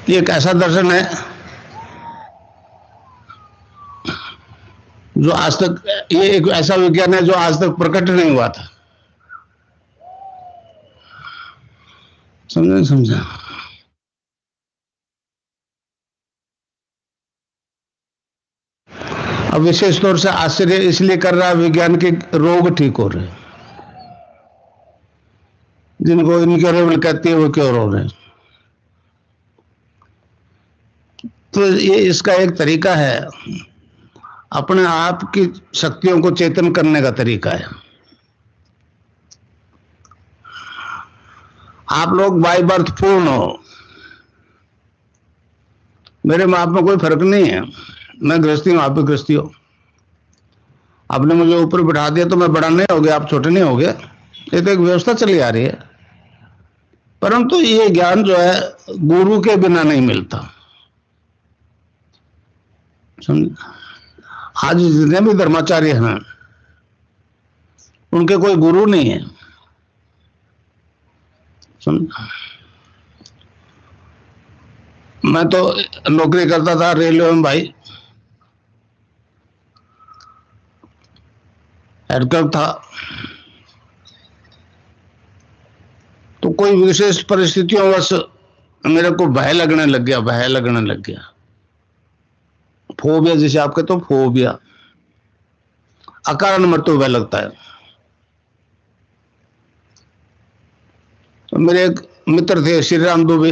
ये एक ऐसा दर्शन है जो आज तक, ये एक ऐसा विज्ञान है जो आज तक प्रकट नहीं हुआ था। समझे समझा? अब विशेष तौर से आश्चर्य इसलिए कर रहा है विज्ञान के रोग ठीक हो रहे हैं, जिनको इनक्योरेबल कहती है वो क्योर हो रहे हैं। तो ये इसका एक तरीका है, अपने आप की शक्तियों को चेतन करने का तरीका है। आप लोग बाय बर्थ पूर्ण हो, मेरे माप में कोई फर्क नहीं है। मैं गृहस्थी हूं, आप भी गृहस्थी हो। आपने मुझे ऊपर बिठा दिया तो मैं बड़ा नहीं हो गया, आप छोटे नहीं हो गए। ये तो एक व्यवस्था चली आ रही है। परंतु ये ज्ञान जो है गुरु के बिना नहीं मिलता। आज जितने भी धर्माचार्य हैं उनके कोई गुरु नहीं है। मैं तो नौकरी करता था रेलवे में भाई, हेड क्लर्क था। तो कोई विशेष परिस्थितियों वश मेरे को भय लगने लग गया। फोबिया जिसे आप कहते हो, फोबिया, अकारण मृत्यु भय लगता है। तो मेरे एक मित्र थे श्री राम दुबे,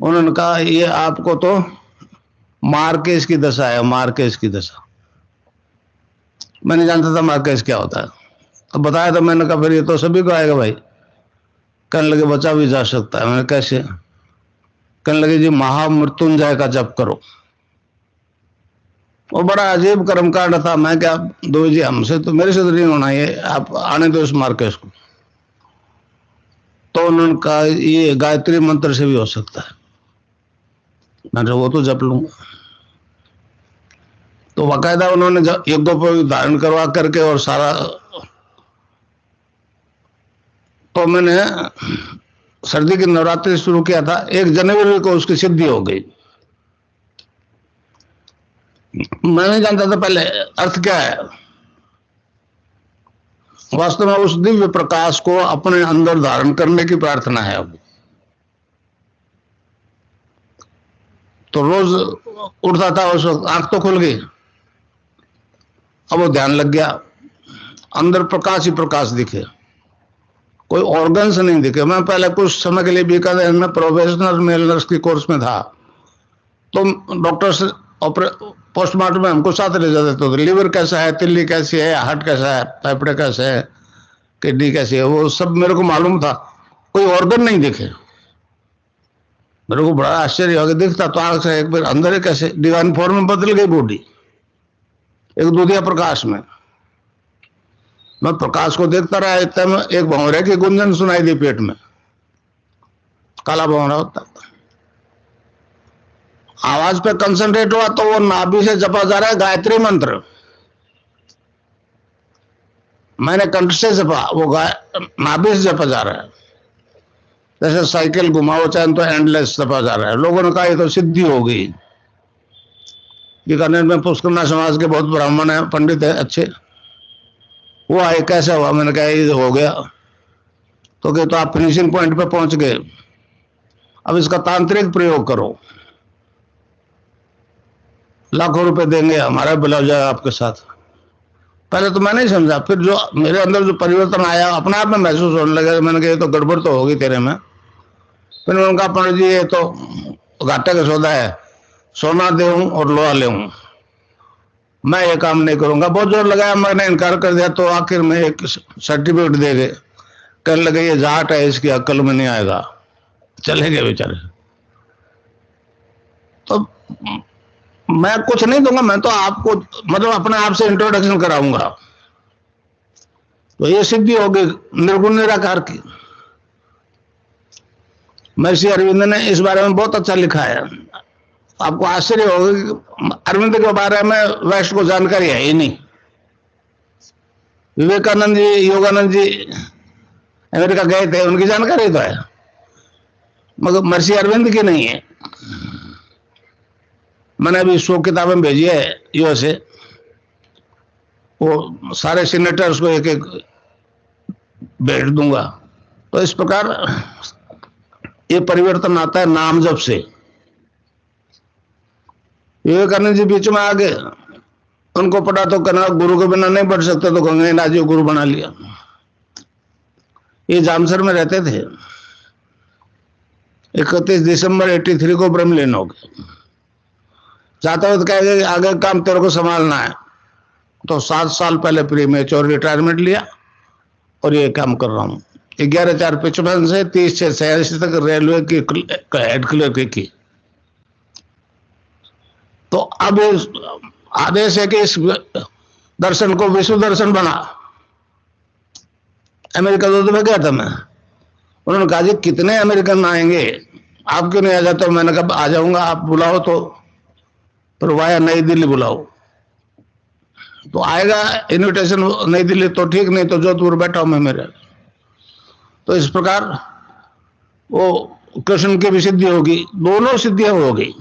उन्होंने कहा ये आपको तो मार्केस की दशा है, मार्केस की दशा। मैं नहीं जानता था मार्केस क्या होता है, तो बताया तो मैंने कहा फिर ये तो सभी को आएगा भाई। कहने लगे बचा भी जा सकता है। मैंने कैसे? कहने लगे जी महामृत्युंजय का जप करो। वो बड़ा अजीब कर्मकांड था। मैं क्या दो जी हमसे तो, मेरे से तो नहीं होना ये, आप आने दो इस मार्केस को। तो उन्होंने कहा ये गायत्री मंत्र से भी हो सकता है। मैंने वो तो जप लूंगा। तो बाकायदा उन्होंने यज्ञोपवीत धारण करवा करके और सारा, तो मैंने सर्दी की नवरात्रि शुरू किया था, 1 जनवरी को उसकी सिद्धि हो गई। मैं नहीं जानता था पहले अर्थ क्या है। वास्तव में उस दिव्य प्रकाश को अपने अंदर धारण करने की प्रार्थना है। अब तो रोज उठता था, उस वक्त आंख तो खुल गई, अब वो ध्यान लग गया, अंदर प्रकाश ही प्रकाश दिखे, कोई ऑर्गन्स नहीं दिखे। मैं पहले कुछ समय के लिए बीकानेर में प्रोफेशनल मेल नर्स की कोर्स में था, तो डॉक्टर पोस्टमार्टम में हमको साथ ले जाते थे। तो लीवर कैसा है, तिल्ली कैसी है, हार्ट कैसा है, फेफड़े कैसे है, किडनी कैसी है, वो सब मेरे को मालूम था। कोई ऑर्गन नहीं दिखे। मेरे को बड़ा आश्चर्य हो गया। दिखता तो आंख से, एक बार अंदर कैसे डिवाइन फॉर्म में बदल गई बॉडी, एक दूधिया प्रकाश में। मैं प्रकाश को देखता रहा, इतने में एक भंवरे की गुंजन सुनाई दी पेट में। काला भंवरा होता, आवाज पे कंसंट्रेट हुआ तो वो नाभि से जपा जा रहा है गायत्री मंत्र। मैंने कंठ से जपा, वो नाभि से जपा जा रहा है। जैसे साइकिल घुमाओ चाहे तो एंडलेस जपा जा रहा है। लोगों ने कहा ये तो सिद्धि हो गई। बीकानेर में पुष्करना समाज के बहुत ब्राह्मण है, पंडित है अच्छे, वो आए कैसे हुआ? मैंने कहा ये हो गया। तो क्या, तो आप फिनिशिंग पॉइंट पे पहुंच गए, अब इसका तांत्रिक प्रयोग करो, लाखों रुपए देंगे, हमारा भला हो जाए आपके साथ। पहले तो मैं नहीं समझा, फिर जो मेरे अंदर जो परिवर्तन आया अपने आप में महसूस होने लगा। मैंने कहा ये तो गड़बड़ तो होगी तेरे में। फिर मैंने कहा पंडित जी ये तो घाटे का सौदा है, सोना दे और लोहा ले, मैं ये काम नहीं करूंगा। बहुत जोर लगाया, मैंने इनकार कर दिया। तो आखिर में एक सर्टिफिकेट दे गए, कहने लगे ये जाट है, इसकी अक्ल में नहीं आएगा। चले गए बेचारे। तो मैं कुछ नहीं दूंगा, मैं तो आपको मतलब अपने आप से इंट्रोडक्शन कराऊंगा। तो ये सिद्धि हो गई निर्गुण निराकार की। महर्षि अरविंद ने इस बारे में बहुत अच्छा लिखा है। आपको आश्चर्य होगा कि अरविंद के बारे में वेस्ट को जानकारी है ही नहीं। विवेकानंद जी, योगानंद जी अमेरिका गए थे, उनकी जानकारी तो है। मगर महर्षि अरविंद की नहीं है। मैंने अभी 100 किताबें भेजी है यूएसए, वो सारे सीनेटर्स को एक एक भेज दूंगा। तो इस प्रकार ये परिवर्तन आता है नाम जप से। विवेकानंद जी बीच में आ गए, उनको पढ़ा तो कहना गुरु के बिना नहीं पढ़ सकते, तो गंगानाथ जी गुरु बना लिया। ये जामसर में रहते थे। 31 दिसंबर 83 को ब्रह्मलीन हो गए। जाता हुआ तो कहेगा आगे काम तेरे को संभालना है, तो 7 साल पहले प्री मैच्योर रिटायरमेंट लिया और ये काम कर रहा हूँ। 11/4/55 से 30/6/86 तक रेलवे की हेड क्लर्क की। तो अब आदेश है कि इस दर्शन को विश्व दर्शन बना। अमेरिका तो मैं गया था मैं, उन्होंने कहा जी कितने अमेरिकन आएंगे, आप क्यों नहीं आ जाते? मैंने कहा आ जाऊंगा, आप बुलाओ तो, पर वाया नई दिल्ली बुलाओ। तो आएगा इनविटेशन नई दिल्ली तो ठीक, नहीं तो जोधपुर बैठा हूं मैं मेरे। तो इस प्रकार वो कृष्ण की भी सिद्धि होगी, दोनों सिद्धियां होगी।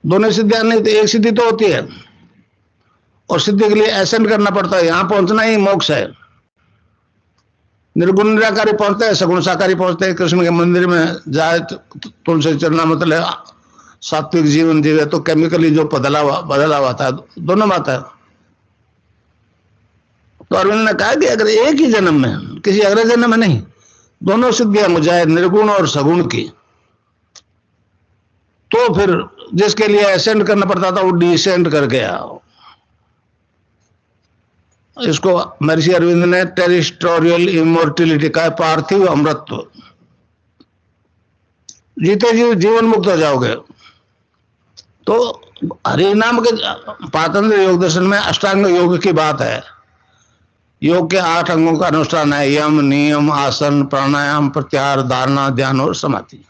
दोनों सिद्धियां नहीं तो एक सिद्धि तो होती है, और सिद्धि के लिए एसेंड करना पड़ता है। यहां पहुंचना ही मोक्ष है। निर्गुण निराकारी पहुंचते हैं, सगुण साकारी पहुंचते हैं। कृष्ण के मंदिर में जाए तुलसी चरना मतलब सात्विक जीवन जीवे, तो केमिकली जो बदला हुआ था, दोनों बात है। तो अरविंद ने कहा कि अगर एक ही जन्म में, किसी अगले जन्म में नहीं, दोनों सिद्धियां मुझे निर्गुण और सगुण की, तो फिर जिसके लिए असेंड करना पड़ता था वो डिसेंड करके आओ। इसको महर्षि अरविंद ने टेरिस्टोरियल इमोर्टिलिटी का, पार्थिव अमृतत्व। जीते जी जीवन मुक्त हो जाओगे। तो हरि नाम के पातंत्र योग दर्शन में अष्टांग योग की बात है। योग के 8 अंगों का अनुष्ठान है, यम, नियम, आसन, प्राणायाम, प्रत्याहार, धारणा, ध्यान और समाधि।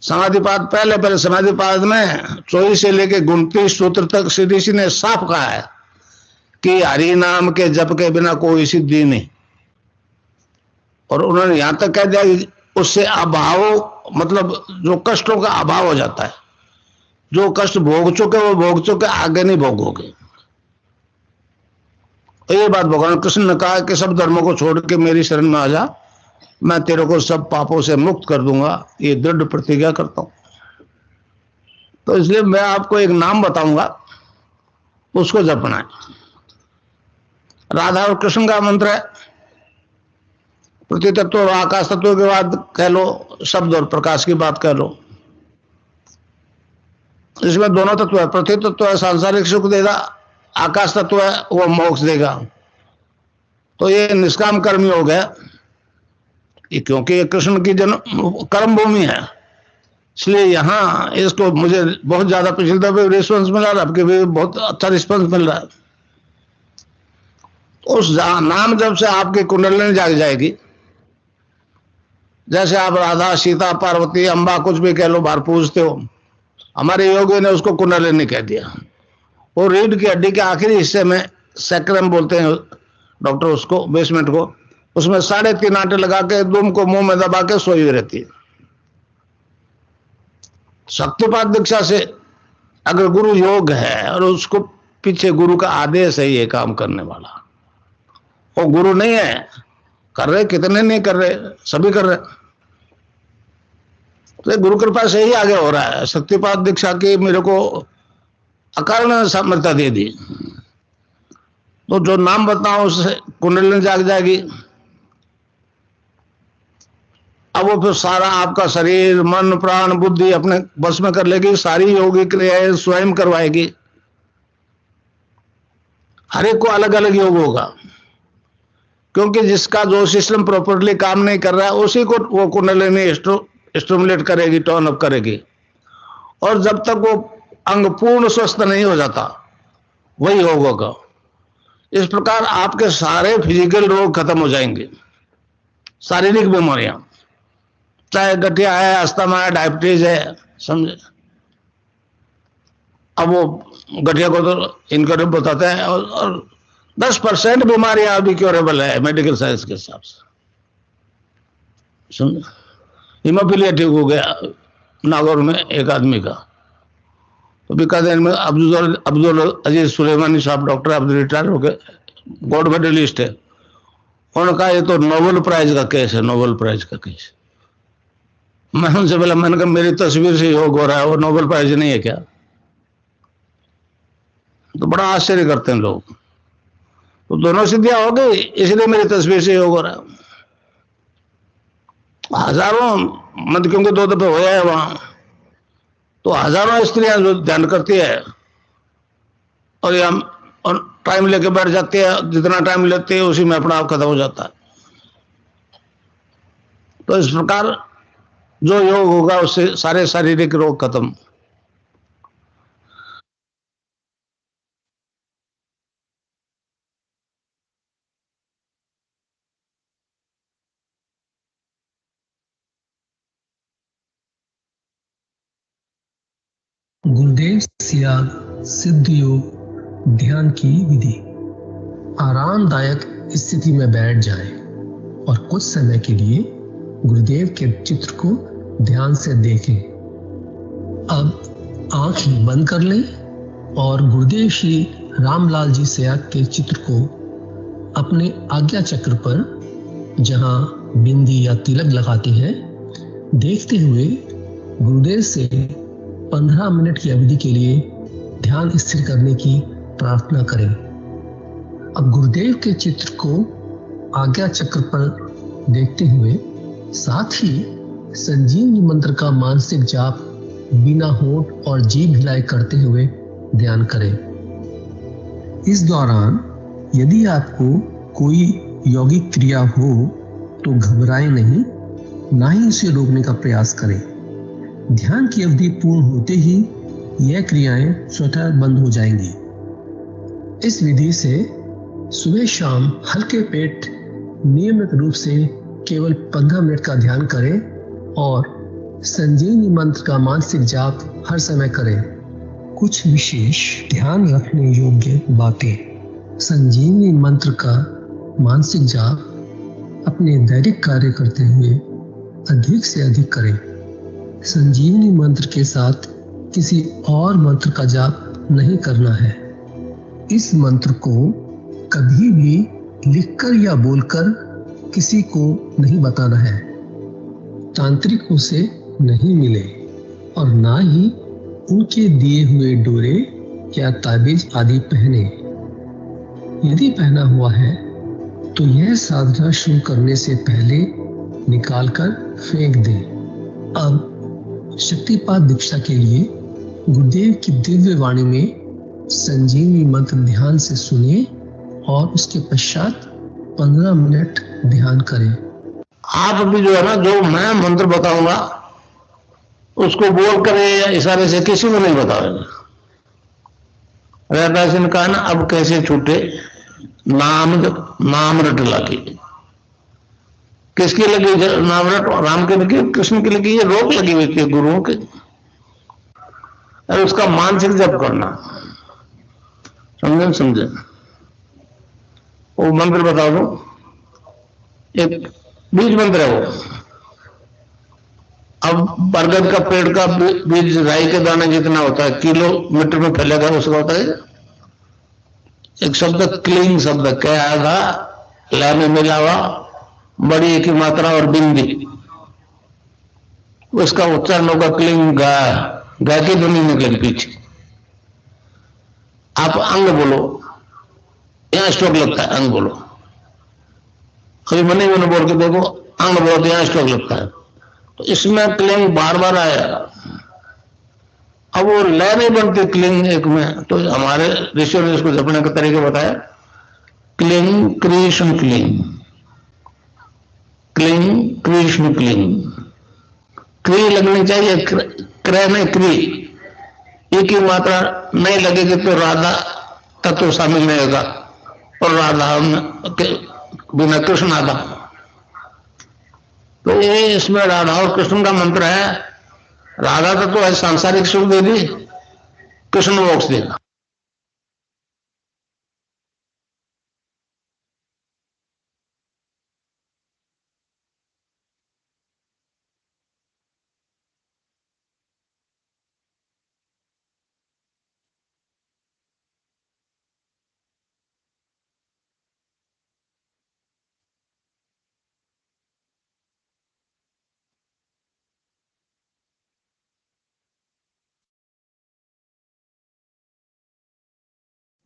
समाधिपाद पहले समाधिपाद में 24 से लेकर 29 सूत्र तक श्री ऋषि ने साफ कहा है कि हरि नाम के जप के बिना कोई सिद्धि नहीं। और उन्होंने यहां तक कह दिया कि उससे अभाव, मतलब जो कष्टों का अभाव हो जाता है। जो कष्ट भोग चुके वो भोग चुके, आगे नहीं भोगोगे। तो ये बात भगवान कृष्ण ने कहा कि सब धर्मों को छोड़ के मेरी शरण में आ जा, मैं तेरे को सब पापों से मुक्त कर दूंगा। ये दृढ़ प्रतिज्ञा करता हूं। तो इसलिए मैं आपको एक नाम बताऊंगा, उसको जपना है। राधा और कृष्ण का मंत्र है पृथ्वी तत्व और आकाश तत्व के बाद कह लो, शब्द और प्रकाश की बात कह लो। इसमें दोनों तत्व है। पृथ्वी तत्व है सांसारिक सुख देगा, आकाश तत्व है वो मोक्ष देगा। तो ये निष्काम कर्म योग है, क्योंकि ये कृष्ण की जन्म कर्म भूमि है, इसलिए यहाँ इसको मुझे बहुत ज्यादा पिछले दफे रिस्पॉन्स मिला रहा, आपके भी बहुत अच्छा रिस्पॉन्स मिल रहा है। उस नाम जब से आपकी कुंडलिनी जाग जाएगी, जैसे आप राधा, सीता, पार्वती, अम्बा कुछ भी कह लो, बाहर पूछते हो, हमारे योगी ने उसको कुंडलिनी कह दिया। वो रीढ़ की हड्डी के आखिरी हिस्से में सैक्रम बोलते हैं डॉक्टर उसको, बेसमेंट को, उसमें 3.5 आटे लगा के दुम को मुंह में दबा के सोई हुई रहती है। शक्तिपात दीक्षा से अगर गुरु योग है और उसको पीछे गुरु का आदेश है ये काम करने वाला, वो गुरु नहीं है, कर रहे कितने नहीं कर रहे, सभी कर रहे। तो गुरु कृपा से ही आगे हो रहा है। शक्तिपात दीक्षा की मेरे को अकारण सामर्थ्य दे दी, तो जो नाम बताऊं उससे कुंडलिनी जाग जाएगी। अब वो फिर सारा आपका शरीर, मन, प्राण, बुद्धि अपने बस में कर लेगी, सारी योगी क्रियाएं स्वयं करवाएगी। हर एक को अलग अलग योग होगा, क्योंकि जिसका जो सिस्टम प्रॉपरली काम नहीं कर रहा है उसी को वो कुंडलिनी स्टिमुलेट करेगी, टर्न अप करेगी। और जब तक वो अंग पूर्ण स्वस्थ नहीं हो जाता वही योग होगा। इस प्रकार आपके सारे फिजिकल रोग खत्म हो जाएंगे, शारीरिक बीमारियां, चाहे गठिया है, अस्थमा है, डायबिटीज है, समझे। अब वो गठिया को तो इनक्योरेबल बताते हैं, और 10% बीमारियां अभी क्योरेबल है मेडिकल साइंस के हिसाब से। समझ, हीमोफीलिया ठीक हो गया नागौर में एक आदमी का। तो बीकानेर में अब्दुल अब्दुल अजीज सुलेमानी साहब डॉक्टर अब रिटायर हो गए, गोल्ड मेडलिस्ट है। उन्होंने कहा ये तो नोबेल प्राइज का केस है, नोबेल प्राइज का केस। मैं उनसे बोला, मैंने कहा मेरी तस्वीर से योग हो रहा है, वो नोबेल प्राइज नहीं है क्या? तो बड़ा आश्चर्य करते हैं लोग। तो दोनों सिद्धियां हो गई, इसलिए मेरी तस्वीर से योग हो रहा है। हजारों, मत क्योंकि 2 दफे होया है वहां, तो हजारों स्त्रियां जो ध्यान करती है और ये हम और टाइम लेके बैठ जाती है, जितना टाइम लेते हैं उसी में अपना आप खत्म हो जाता है। तो इस प्रकार जो योग होगा उससे सारे शारीरिक रोग खत्म। गुरुदेव सियाग सिद्ध योग ध्यान की विधि। आरामदायक स्थिति में बैठ जाएं और कुछ समय के लिए गुरुदेव के चित्र को ध्यान से देखें। अब आंखें बंद कर लें और गुरुदेव श्री रामलाल जी सियाग के चित्र को अपने आज्ञा चक्र पर, जहां बिंदी या तिलक लगाते हैं, देखते हुए गुरुदेव से 15 मिनट की अवधि के लिए ध्यान स्थिर करने की प्रार्थना करें। अब गुरुदेव के चित्र को आज्ञा चक्र पर देखते हुए साथ ही संजीवनी मंत्र का मानसिक जाप बिना होंठ और जीभ हिलाए करते हुए ध्यान करें। इस दौरान यदि आपको कोई यौगिक क्रिया हो तो घबराएं नहीं, ना ही उसे रोकने का प्रयास करें। ध्यान की अवधि पूर्ण होते ही यह क्रियाएं स्वतः बंद हो जाएंगी। इस विधि से सुबह शाम हल्के पेट नियमित रूप से केवल 15 मिनट का ध्यान करें और संजीवनी मंत्र का मानसिक जाप हर समय करें। कुछ विशेष ध्यान रखने योग्य बातें। संजीवनी मंत्र का मानसिक जाप अपने दैनिक कार्य करते हुए अधिक से अधिक करें। संजीवनी मंत्र के साथ किसी और मंत्र का जाप नहीं करना है। इस मंत्र को कभी भी लिखकर या बोलकर किसी को नहीं बताना है। तांत्रिक उसे नहीं मिले और ना ही उनके दिए हुए डोरे या ताबीज आदि पहने। यदि पहना हुआ है तो यह साधना शुरू करने से पहले निकालकर फेंक दें। अब शक्तिपात दीक्षा के लिए गुरुदेव की दिव्य वाणी में संजीवनी मंत्र ध्यान से सुनिए और उसके पश्चात 15 मिनट ध्यान करें। आप अभी जो है ना, जो मैं मंत्र बताऊंगा उसको बोल कर या इशारे से किसी को नहीं बताओगे। रैदास ने कहा ना, अब कैसे छूटे नाम नाम रट लगी। किसकी लगी नाम रट? राम की लगी, कृष्ण की लगी, ये रोक लगी हुई थी गुरुओं के। और उसका मानसिक जप करना, समझे समझे। वो मंत्र बता दो, एक बीज मंत्र है वो। अब बरगद का पेड़ का बीज राई के दाने जितना होता है, किलोमीटर में फैलेगा, उसका होता है एक शब्द क्लीन शब्द क्या आएगा, लय में मिला हुआ, बड़ी की मात्रा और बिंदी, उसका उच्चारण होगा क्लीन गाय। गाय की ध्वनि निकलेगी पीछे। आप अंग बोलो, यहां स्ट्रोक लगता है, अंग बोलो। कभी मनी मैंने बोल के देखो, अंग बोलो तो यहां स्ट्रोक लगता है। तो इसमें क्लिंग बार बार आएगा। अब वो लय नहीं बनती क्लिंग एक में, तो हमारे ऋषियों ने इसको जपने का तरीके बताया। Cling Krishna cling, cling Krishna cling. क्री लगनी चाहिए, क्रय में क्री। एक ही मात्रा नहीं लगेगी तो राधा तत्व शामिल नहीं होगा, और राधा के बिना कृष्ण आधा। तो ये इसमें राधा और कृष्ण का मंत्र है। राधा तत्व है सांसारिक सुख दे दी, कृष्ण मोक्ष देगा।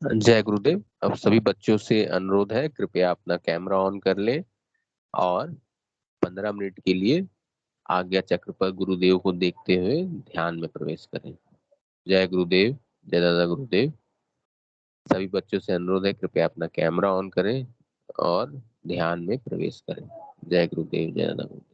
जय गुरुदेव। अब सभी बच्चों से अनुरोध है, कृपया अपना कैमरा ऑन कर लें और 15 मिनट के लिए आज्ञा चक्र पर गुरुदेव को देखते हुए ध्यान में प्रवेश करें। जय गुरुदेव, जय दादा गुरुदेव। सभी बच्चों से अनुरोध है, कृपया अपना कैमरा ऑन करें और ध्यान में प्रवेश करें। जय गुरुदेव, जय दादा गुरुदेव।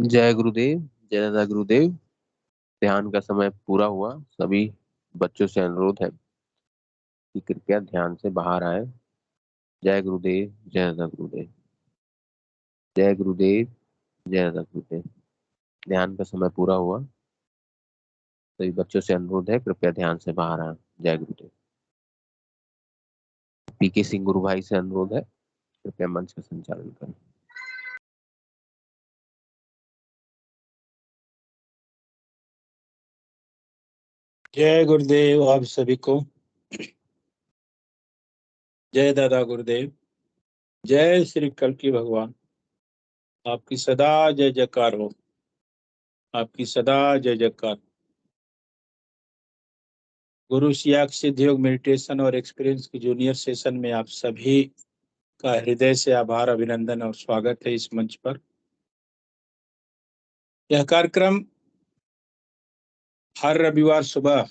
जय गुरुदेव, जय दादा गुरुदेव। ध्यान का समय पूरा हुआ। सभी बच्चों से अनुरोध है कि कृपया ध्यान से बाहर आए। जय गुरुदेव, जय दादा गुरुदेव। जय गुरुदेव, जय दादा गुरुदेव। ध्यान का समय पूरा हुआ। सभी बच्चों से अनुरोध है कृपया ध्यान से बाहर आए। जय गुरुदेव। पीके सिंह गुरु भाई से अनुरोध है कृपया मंच का संचालन करें। जय गुरुदेव आप सभी को। जय दादा गुरुदेव। जय श्री कल्की भगवान। आपकी सदा जय जयकार हो। आपकी सदा जय जयकार। गुरु सियाक सिद्ध योग मेडिटेशन और एक्सपीरियंस की जूनियर सेशन में आप सभी का हृदय से आभार, अभिनंदन और स्वागत है इस मंच पर। यह कार्यक्रम हर रविवार सुबह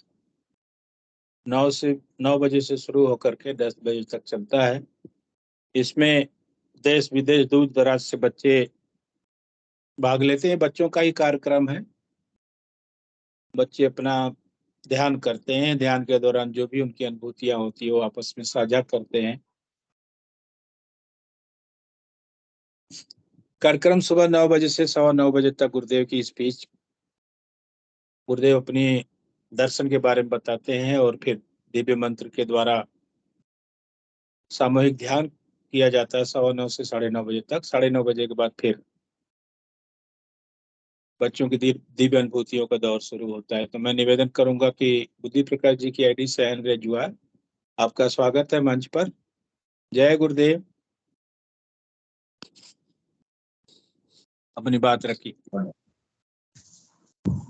9 बजे से शुरू होकर के 10 बजे तक चलता है। इसमें देश विदेश दूर दराज से बच्चे भाग लेते हैं। बच्चों का ही कार्यक्रम है। बच्चे अपना ध्यान करते हैं। ध्यान के दौरान जो भी उनकी अनुभूतियां होती है वो आपस में साझा करते हैं। कार्यक्रम सुबह 9 बजे से 9:15 बजे तक गुरुदेव की स्पीच, गुरुदेव अपनी दर्शन के बारे में बताते हैं और फिर दिव्य मंत्र के द्वारा सामूहिक ध्यान किया जाता है 9:15 से 9:30 बजे तक। 9:30 बजे के बाद फिर बच्चों की दिव्य अनुभूतियों का दौर शुरू होता है। तो मैं निवेदन करूंगा कि बुद्धि प्रकाश जी की आईडी से हैंड रेज हुआ है। आपका स्वागत है मंच पर। जय गुरुदेव। अपनी बात रखी।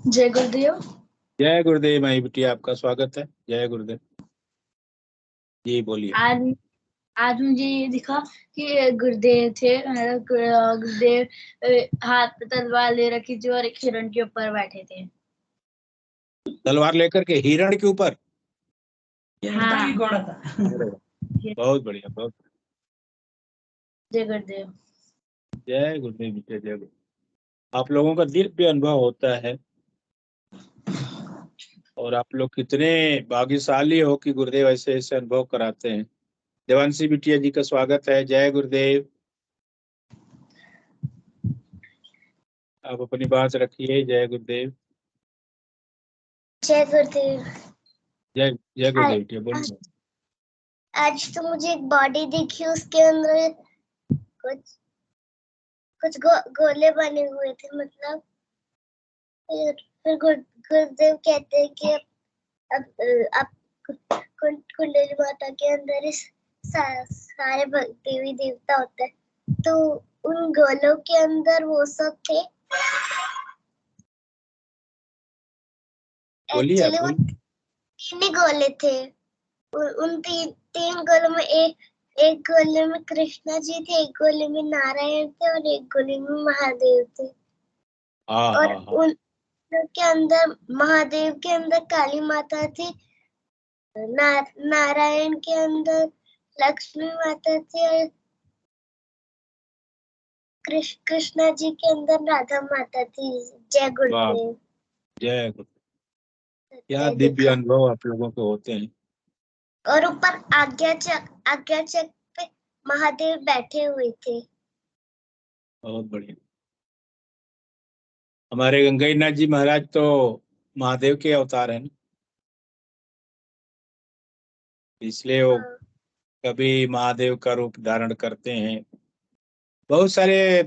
जय गुरुदेव। जय गुरुदेव माई बिटिया, आपका स्वागत है। जय गुरुदेव जी, बोलिए। आज मुझे ये दिखा कि गुरुदेव थे, गुरुदेव हाथ पे तलवार ले रखी थी और एक हिरण के ऊपर बैठे थे। तलवार लेकर के हिरण के ऊपर? हाँ। बहुत बढ़िया, बहुत। जय गुरुदेव। जय गुरुदेव बिटिया, जय गुरुदेव। आप लोगों का दिव्य अनुभव होता है और आप लोग कितने भाग्यशाली हो कि गुरुदेव ऐसे ऐसे अनुभव कराते हैं। देवांशी बिटिया जी का स्वागत है। जय गुरुदेव। आप अपनी बात रखिए। जय गुरुदेव। जय गुरुदेव। जय जय गुरुदेव बिटिया, बोलिए। आज तो मुझे एक बॉडी दिखी, उसके अंदर कुछ कुछ गोले बने हुए थे। मतलब फिर गुरुदेव कहते हैं कि अब कुंडली माता के अंदर इस सारे देवी देवता होते हैं, तो उन गोलों के अंदर वो सब थे। एक्चुअली वो 3 ही गोले थे। उन तीन गोलों में एक गोले में कृष्णा जी थे, एक गोले में नारायण थे और एक गोले में महादेव थे। और उन के अंदर, महादेव के अंदर काली माता थी, नारायण के अंदर लक्ष्मी माता थी और कृष्णा जी के अंदर राधा माता थी। जय गुरुदेव। जय गुरुदेव। क्या दिव्य अनुभव आप लोगों को होते हैं। और ऊपर आज्ञा चक्र पे महादेव बैठे हुए थे। बहुत बढ़िया। हमारे गंगाईनाथ जी महाराज तो महादेव के अवतार हैं, इसलिए वो कभी महादेव का रूप धारण करते हैं, बहुत सारे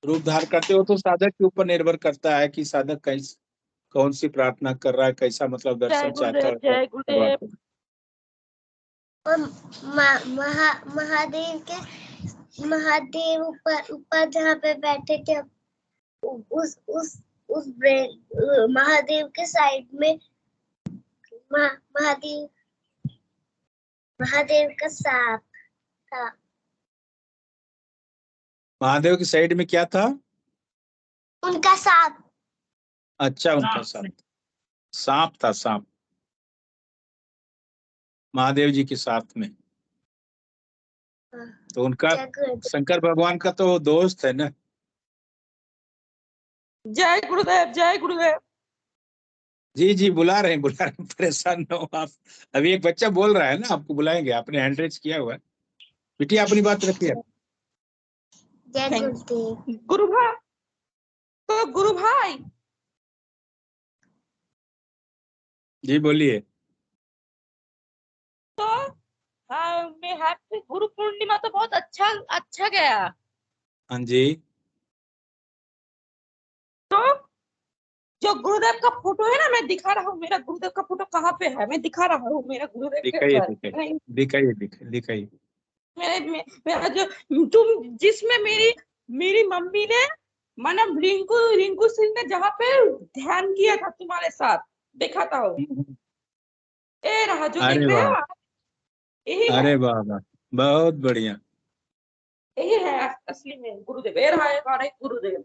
रूप धारण करते हो। तो साधक के ऊपर निर्भर करता है कि साधक कौन सी प्रार्थना कर रहा है, कैसा मतलब दर्शन चाहता है। जय गुरुदेव। और महादेव ऊपर जहाँ पे बैठे थे, उस महादेव के साइड में महादेव का सांप था। महादेव की साइड में क्या था? उनका सांप। अच्छा, उनका सांप था। सांप महादेव जी के साथ में। तो उनका शंकर भगवान का तो दोस्त है ना। जय गुरुदेव, जय गुरुदेव। जी जी बुला रहे हैं, परेशान न हो आप। अभी एक बच्चा बोल रहा है ना, आपको बुलाएंगे, आपने हैंड रेज किया हुआ है। बिटिया अपनी बात रखिए। जय Thank- गुरुदेव। गुरु भाई, तो गुरु भाई जी बोलिए। तो मैं हैप्पी गुरु पूर्णिमा तो बहुत अच्छा गया। हाँ जी। तो जो गुरुदेव का फोटो है ना, मैं दिखा रहा हूँ, मेरा गुरुदेव का फोटो कहाँ पे है, मैं दिखा रहा हूँ मेरा गुरुदेव के दिखाइए घर। दिखाइए नहीं, दिखाइए दिखाइए। मेरा जो तुम जिसमें मेरी मेरी मम्मी ने मतलब रिंकू सिंह ने जहाँ पे ध्यान किया था तुम्हारे साथ, दिखाता हूँ। ए रहा जो देख अरे रहे वाह, हो, यही है, अरे वाह वाह, बहुत बढ़िया। यही है असली में गुरुदेव। ए रहा है हमारे गुरुदेव,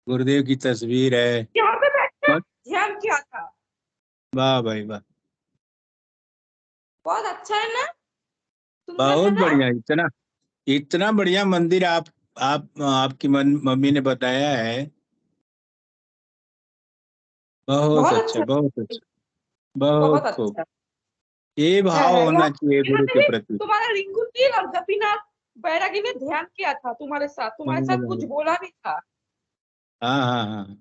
गुरुदेव की तस्वीर है। यहाँ पे बैठ कर बहुत- ध्यान किया था। वाह भाई वाह, बहुत अच्छा है ना, सुंदर बहुत है ना। बढ़िया। इतना इतना बढ़िया मंदिर आप आपकी मम्मी ने बताया है। बहुत बहुत अच्छा, अच्छा, बहुत अच्छा, बहुत बहुत खूब। अच्छा ये भाव है। होना चाहिए यहाँ गुरु पे के भी प्रति। तुम्हारा रिंकू सिंह और गोपीनाथ बैरागी ने ध्यान किया था तुम्हारे साथ कुछ बोला भी था। हाँ हाँ हाँ,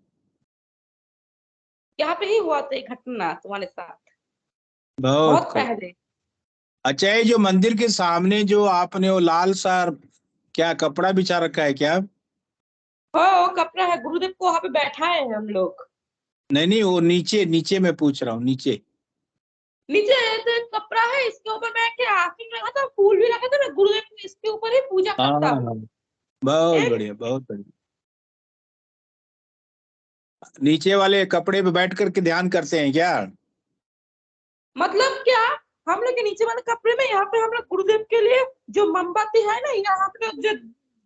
यहाँ पे ही हुआ था ये घटना तुम्हारे साथ, बहुत बहुत खूब। पहले। अच्छा, ये जो मंदिर के सामने जो आपने वो लाल सा क्या कपड़ा बिछा रखा है क्या? वो कपड़ा है, गुरुदेव को वहां पे बैठाए हैं हम लोग। नहीं नहीं, वो नीचे नीचे मैं पूछ रहा हूँ, नीचे। नीचे तो एक कपड़ा है, इसके ऊपर मैं के आसन लगा था, फूल भी लगा था, मैं गुरुदेव की इसके ऊपर ही पूजा हाँ करता हाँ, हूँ। बहुत एक बढ़िया, बहुत बढ़िया। नीचे वाले कपड़े पे बैठ करके ध्यान करते हैं क्या? मतलब क्या, हम लोग के नीचे वाले कपड़े में यहाँ पे हम लोग गुरुदेव के लिए जो मोमबत्ती है ना, यहाँ पे जो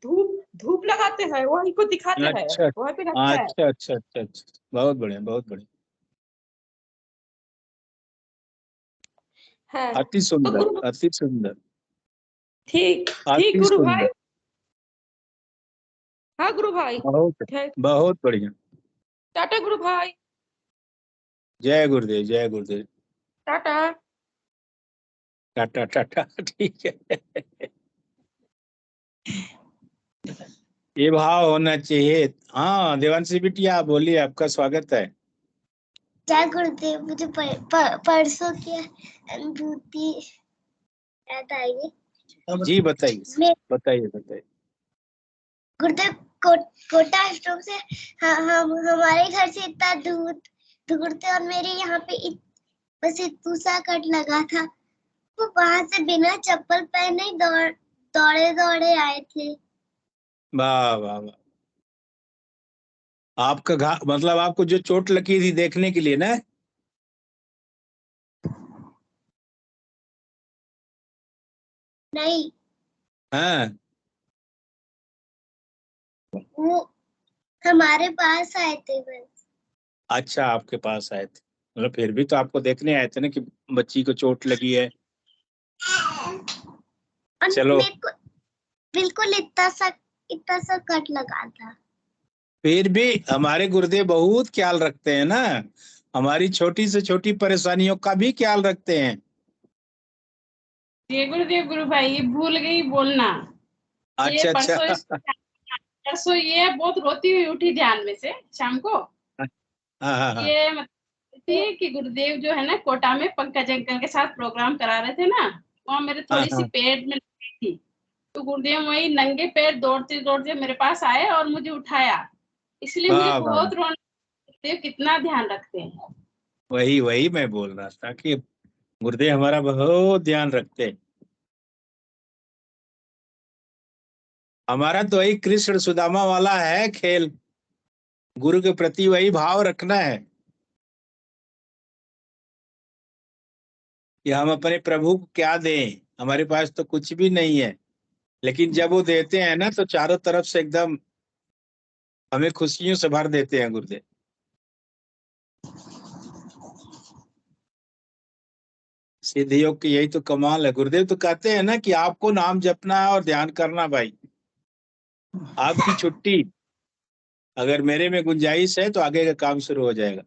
धूप धूप लगाते हैं वही को दिखाते हैं, अच्छा वहीं पे रखता है। अच्छा अच्छा अच्छा अच्छा, बहुत बढ़िया, बहुत बढ़िया। है अति तो सुंदर, गुरु, अति सुंदर, ठीक ठीक अति गुरु भाई। सुंदर। हाँ गुरु भाई, बहुत ठीक। बहुत बढ़िया। टाटा गुरु भाई, जय गुरुदेव, जय गुरुदेव। टाटा। टाटा टाटा ठीक है। ये भाव होना चाहिए। हाँ देवांशी बिटिया बोलिए, आपका स्वागत है। जय गुरुदेव। मुझे परसों की अनुभूति याद आई। जी बताइए, मैं बताइए बताइए। गुरुदेव कोटा आश्रम से हम हमारे घर से इतना दूर थे, और मेरे यहाँ पे बस इतना सा कट लगा था। वो वहां से बिना चप्पल पहने ही दौड़े दौड़े आए थे। वाह वाह वाह। आपका घा मतलब आपको जो चोट लगी थी देखने के लिए ना? नहीं, हाँ, वो हमारे पास आए थे बस। अच्छा आपके पास आए थे, मतलब फिर भी तो आपको देखने आए थे ना कि बच्ची को चोट लगी है। और चलो, मेरे को बिल्कुल इतना सा कट लगा था। फिर भी हमारे गुरुदेव बहुत ख्याल रखते हैं ना, हमारी छोटी से छोटी परेशानियों का भी ख्याल रखते हैं। ये गुरुदेव गुरु भाई, ये भूल गई बोलना। ये अच्छा अच्छा। परसों ये बहुत रोती हुई उठी ध्यान में से शाम को। हाँ हाँ हाँ ये मतलब थी कि गुरुदेव जो है ना कोटा में पंकज अंकल के साथ प्रोग्राम करा रहे थे ना, वहाँ मेरे हाँ थोड़ी सी हाँ पेट में लगी थी। तो गुरुदेव वही नंगे पैर दौड़ते दौड़ते मेरे पास आए और मुझे उठाया। इसलिए मुझे वाह वाह, बहुत रोना, गुरुदेव कितना ध्यान रखते हैं। वही वही मैं बोल रहा था कि गुरुदेव हमारा बहुत ध्यान रखते हैं। हमारा तो वही कृष्ण सुदामा वाला है खेल, गुरु के प्रति वही भाव रखना है कि हम अपने प्रभु को क्या दें, हमारे पास तो कुछ भी नहीं है, लेकिन जब वो देते हैं ना तो चारों तरफ से एकदम हमें खुशियों से भर देते हैं गुरुदेव। सिद्ध योग की यही तो कमाल है। गुरुदेव तो कहते हैं ना कि आपको नाम जपना है और ध्यान करना भाई, आपकी छुट्टी। अगर मेरे में गुंजाइश है तो आगे का काम शुरू हो जाएगा।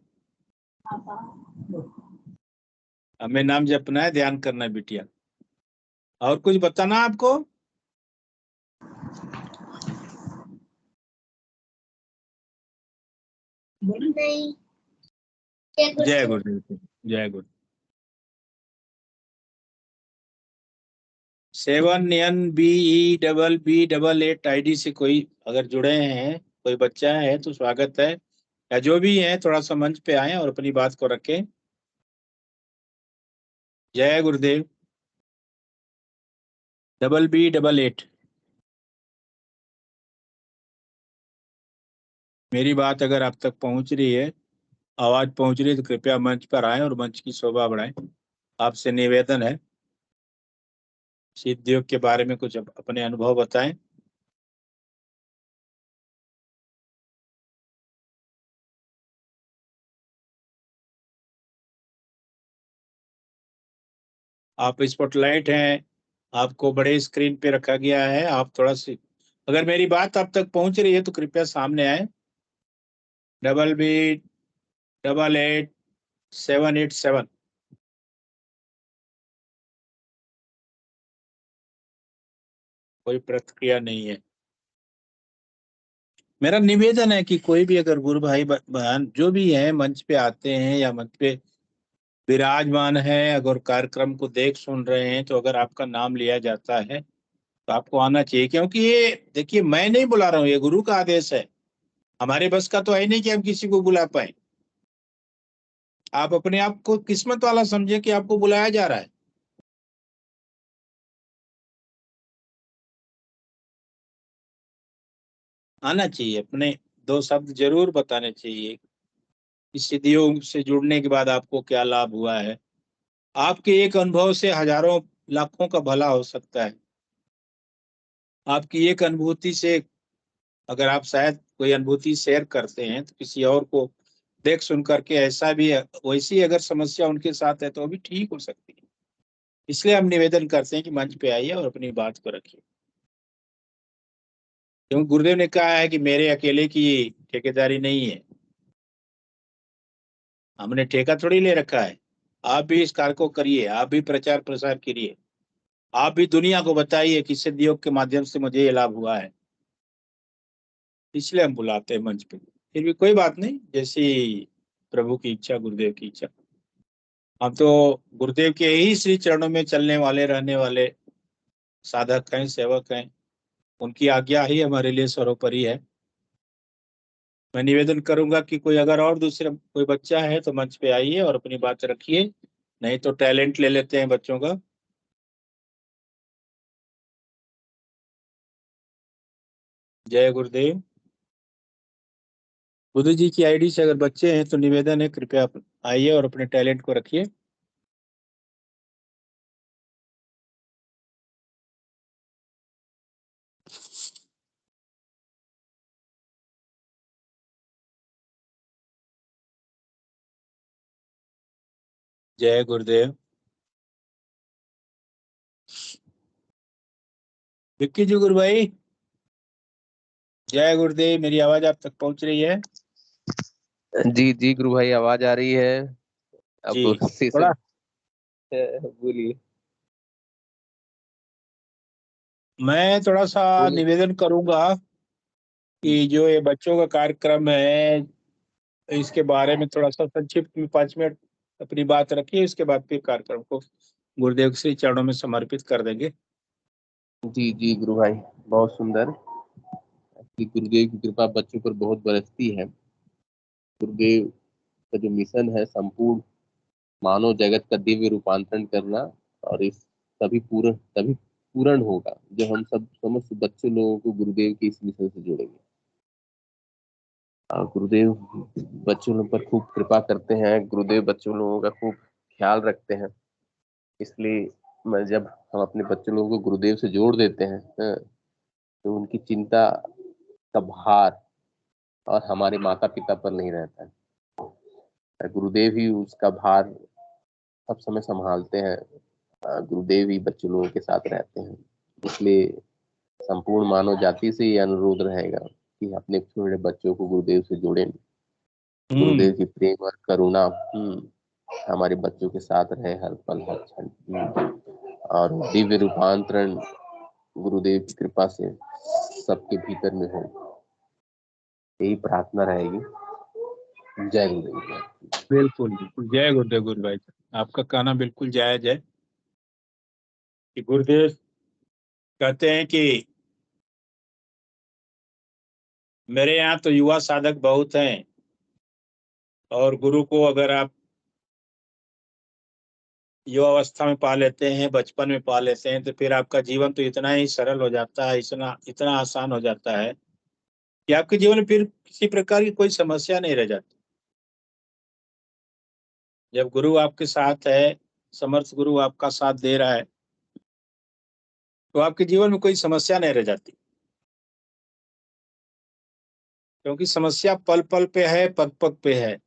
हमें नाम जपना है, ध्यान करना है बिटिया। और कुछ बताना आपको? नहीं। जय गुरुदेव। जय गुरु। 7NBE88 आईडी से कोई अगर जुड़े हैं, कोई बच्चा है तो स्वागत है, या जो भी है थोड़ा सा मंच पे आए और अपनी बात को रखें। जय गुरुदेव। 88 मेरी बात अगर आप तक पहुंच रही है, आवाज पहुंच रही है, तो कृपया मंच पर आए और मंच की शोभा बढ़ाएं। आपसे निवेदन है, सिद्ध योग के बारे में कुछ अपने अनुभव बताएं। आप स्पॉटलाइट हैं, आपको बड़े स्क्रीन पे रखा गया है। आप थोड़ा सी, अगर मेरी बात आप तक पहुंच रही है तो कृपया सामने आए। 888787। कोई प्रतिक्रिया नहीं है। मेरा निवेदन है कि कोई भी अगर गुरु भाई बहन जो भी है मंच पे आते हैं या मंच पे विराजमान है, अगर कार्यक्रम को देख सुन रहे हैं, तो अगर आपका नाम लिया जाता है तो आपको आना चाहिए। क्योंकि ये देखिए, मैं नहीं बुला रहा हूँ, ये गुरु का आदेश है। हमारे बस का तो है नहीं कि हम किसी को बुला पाए। आप अपने आप को किस्मत वाला समझे कि आपको बुलाया जा रहा है। आना चाहिए, अपने दो शब्द जरूर बताने चाहिए। इस सिद्धियों से जुड़ने के बाद आपको क्या लाभ हुआ है। आपके एक अनुभव से हजारों लाखों का भला हो सकता है। आपकी एक अनुभूति से, अगर आप शायद कोई अनुभूति शेयर करते हैं तो किसी और को देख सुन करके ऐसा भी है, वैसी अगर समस्या उनके साथ है तो भी ठीक हो सकती है। इसलिए हम निवेदन करते हैं कि मंच पे आइए और अपनी बात को रखिए। क्योंकि गुरुदेव ने कहा है कि मेरे अकेले की ठेकेदारी नहीं है, हमने ठेका थोड़ी ले रखा है। आप भी इस कार्य को करिए, आप भी प्रचार प्रसार करिए, आप भी दुनिया को बताइए कि सिद्ध योग के माध्यम से मुझे ये लाभ हुआ है। इसलिए हम बुलाते हैं मंच पे। फिर भी कोई बात नहीं, जैसी प्रभु की इच्छा, गुरुदेव की इच्छा। हम तो गुरुदेव के ही श्री चरणों में चलने वाले, रहने वाले साधक हैं, सेवक हैं। उनकी आज्ञा ही हमारे लिए सर्वोपरि है। मैं निवेदन करूंगा कि कोई अगर और दूसरा कोई बच्चा है तो मंच पे आइए और अपनी बात रखिए, नहीं तो टैलेंट ले लेते हैं बच्चों का। जय गुरुदेव। बुद्धू जी की आईडी से अगर बच्चे हैं तो निवेदन है, कृपया आइए और अपने टैलेंट को रखिए। जय गुरुदेव। विक्की जी, गुरु भाई, जय गुरुदेव। मेरी आवाज आप तक पहुंच रही है? जी जी गुरु भाई, आवाज आ रही है। अब जी, सेशन बोलिए। मैं थोड़ा सा बोलिए। निवेदन करूंगा कि जो ये बच्चों का कार्यक्रम है, इसके बारे में थोड़ा सा संक्षिप्त में 5 मिनट अपनी बात रखिए। इसके बाद फिर कार्यक्रम को गुरुदेव श्री चरणों में समर्पित कर देंगे। जी जी गुरु भाई, बहुत सुंदर। कि गुरुदेव की कृपा बच्चों पर बहुत बरसती है। गुरुदेव का जो मिशन है, संपूर्ण मानव जगत का दिव्य रूपांतरण करना, और इस तभी पूर्ण होगा जब हम सब समस्त बच्चों लोगों को गुरुदेव के इस मिशन से जोड़ेंगे। और गुरुदेव बच्चों लोगों पर खूब कृपा करते हैं, गुरुदेव बच्चों लोगों का खूब ख्याल रखते हैं। इसलिए जब हम अपने बच्चों लोगों को गुरुदेव से जोड़ देते हैं, तो उनकी चिंता का भार और हमारे माता पिता पर नहीं रहता है। गुरुदेव ही उसका भार सब समय संभालते हैं। गुरुदेव ही बच्चों लोगों के साथ रहते हैं। इसलिए संपूर्ण मानव जाति से ये अनुरोध रहेगा कि अपने छोटे बच्चों को गुरुदेव से जोड़ें, गुरुदेव की प्रेम और करुणा हमारे बच्चों के साथ रहे हर पल हर क्षण, और दिव्य रूपांतरण गुरुदेव की कृपा से सबके भीतर में हो, यही प्रार्थना रहेगी। जय गुरुदेव। बिल्कुल बिल्कुल, जय गुरुदेव। गुरु भाई आपका कहना बिल्कुल जायज है कि गुरुदेव कहते हैं कि मेरे यहाँ तो युवा साधक बहुत हैं, और गुरु को अगर आप युवावस्था में पा लेते हैं, बचपन में पा लेते हैं, तो फिर आपका जीवन तो इतना ही सरल हो जाता है, इतना इतना आसान हो जाता है कि आपके जीवन में फिर किसी प्रकार की कोई समस्या नहीं रह जाती। जब गुरु आपके साथ है, समर्थ गुरु आपका साथ दे रहा है, तो आपके जीवन में कोई समस्या नहीं रह जाती, क्योंकि समस्या पल पल पे है, पग पग पे है।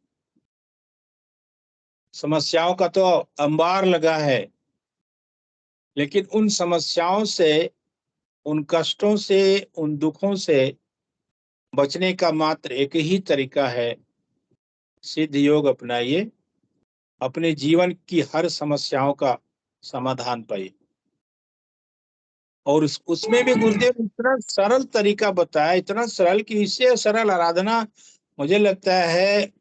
समस्याओं का तो अंबार लगा है, लेकिन उन समस्याओं से, उन कष्टों से, उन दुखों से बचने का मात्र एक ही तरीका है, सिद्ध योग अपनाइए, अपने जीवन की हर समस्याओं का समाधान पाइए। और उसमें भी गुरुदेव ने इतना सरल तरीका बताया, इतना सरल कि इससे सरल आराधना मुझे लगता है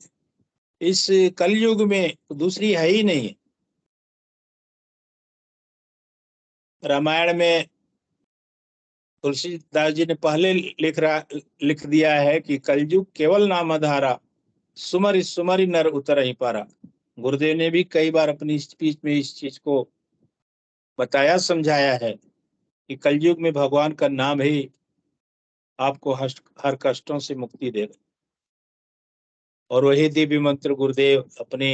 इस कलयुग में दूसरी है ही नहीं। रामायण में तुलसीदास जी ने पहले लिख दिया है कि कलयुग केवल नाम आधारा, सुमरि सुमरि नर उतर ही पारा। गुरुदेव ने भी कई बार अपनी स्पीच में इस चीज को बताया, समझाया है कि कलयुग में भगवान का नाम ही आपको हर कष्टों से मुक्ति देगा। और वही दिव्य मंत्र गुरुदेव अपने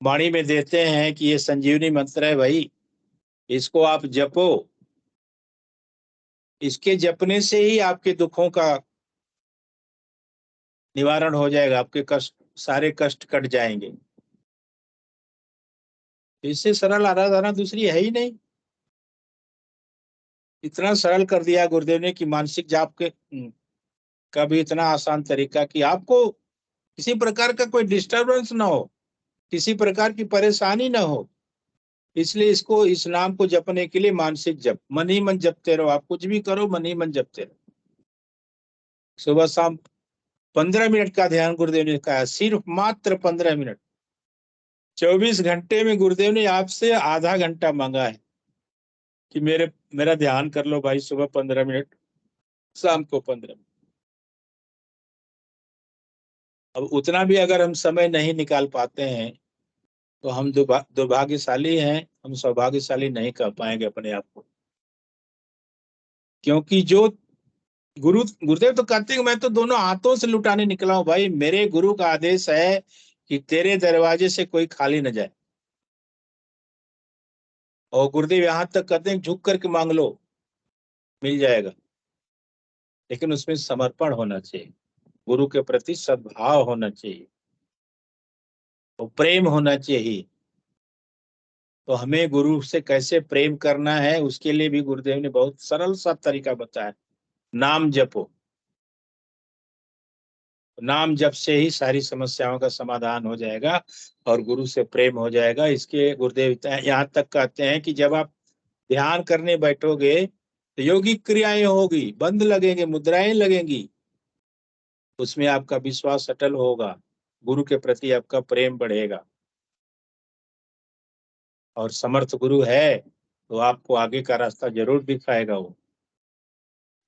वाणी में देते हैं कि ये संजीवनी मंत्र है भाई, इसको आप जपो, इसके जपने से ही आपके दुखों का निवारण हो जाएगा, आपके कष्ट, सारे कष्ट कट जाएंगे। इससे सरल आराधना दूसरी है ही नहीं। इतना सरल कर दिया गुरुदेव ने कि मानसिक जाप का भी इतना आसान तरीका कि आपको किसी प्रकार का कोई डिस्टरबेंस ना हो, किसी प्रकार की परेशानी ना हो। इसलिए इसको, इस नाम को जपने के लिए मानसिक जप, मन ही मन जपते रहो। आप कुछ भी करो, मन ही मन जपते रहो। सुबह शाम 15 मिनट का ध्यान गुरुदेव ने कहा, सिर्फ मात्र 15 मिनट। 24 घंटे में गुरुदेव ने आपसे आधा घंटा मांगा है कि मेरा ध्यान कर लो भाई, सुबह 15 मिनट, शाम को 15 मिनट। अब उतना भी अगर हम समय नहीं निकाल पाते हैं तो हम दुर्भाग्यशाली हैं, हम सौभाग्यशाली नहीं कह पाएंगे अपने आप को। क्योंकि जो गुरुदेव तो कहते हैं मैं तो दोनों हाथों से लुटाने निकला हूं भाई, मेरे गुरु का आदेश है कि तेरे दरवाजे से कोई खाली न जाए। और गुरुदेव यहां तक कहते हैं झुक करके मांग लो, मिल जाएगा, लेकिन उसमें समर्पण होना चाहिए, गुरु के प्रति सद्भाव होना चाहिए, और प्रेम होना चाहिए। तो हमें गुरु से कैसे प्रेम करना है, उसके लिए भी गुरुदेव ने बहुत सरल सा तरीका बताया, नाम जपो। नाम जप से ही सारी समस्याओं का समाधान हो जाएगा और गुरु से प्रेम हो जाएगा। इसके गुरुदेव यहाँ तक कहते हैं कि जब आप ध्यान करने बैठोगे तो योगिक क्रियाएं होगी, बंद लगेंगे, मुद्राएं लगेंगी, उसमें आपका विश्वास अटल होगा, गुरु के प्रति आपका प्रेम बढ़ेगा। और समर्थ गुरु है तो आपको आगे का रास्ता जरूर दिखाएगा वो,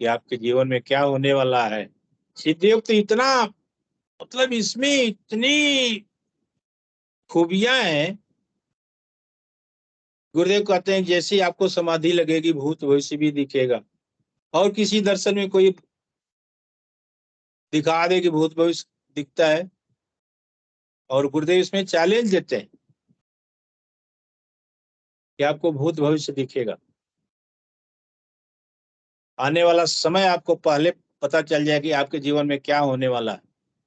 कि आपके जीवन में क्या होने वाला है। सिद्धयोग तो इतना, मतलब इसमें इतनी खूबियां हैं। गुरुदेव कहते हैं जैसे ही आपको समाधि लगेगी, भूत भविष्य भी दिखेगा। और किसी दर्शन में कोई दिखा दे कि भूत भविष्य दिखता है, और गुरुदेव इसमें चैलेंज देते हैं कि आपको भूत भविष्य दिखेगा। आने वाला समय आपको पहले पता चल जाए कि आपके जीवन में क्या होने वाला है,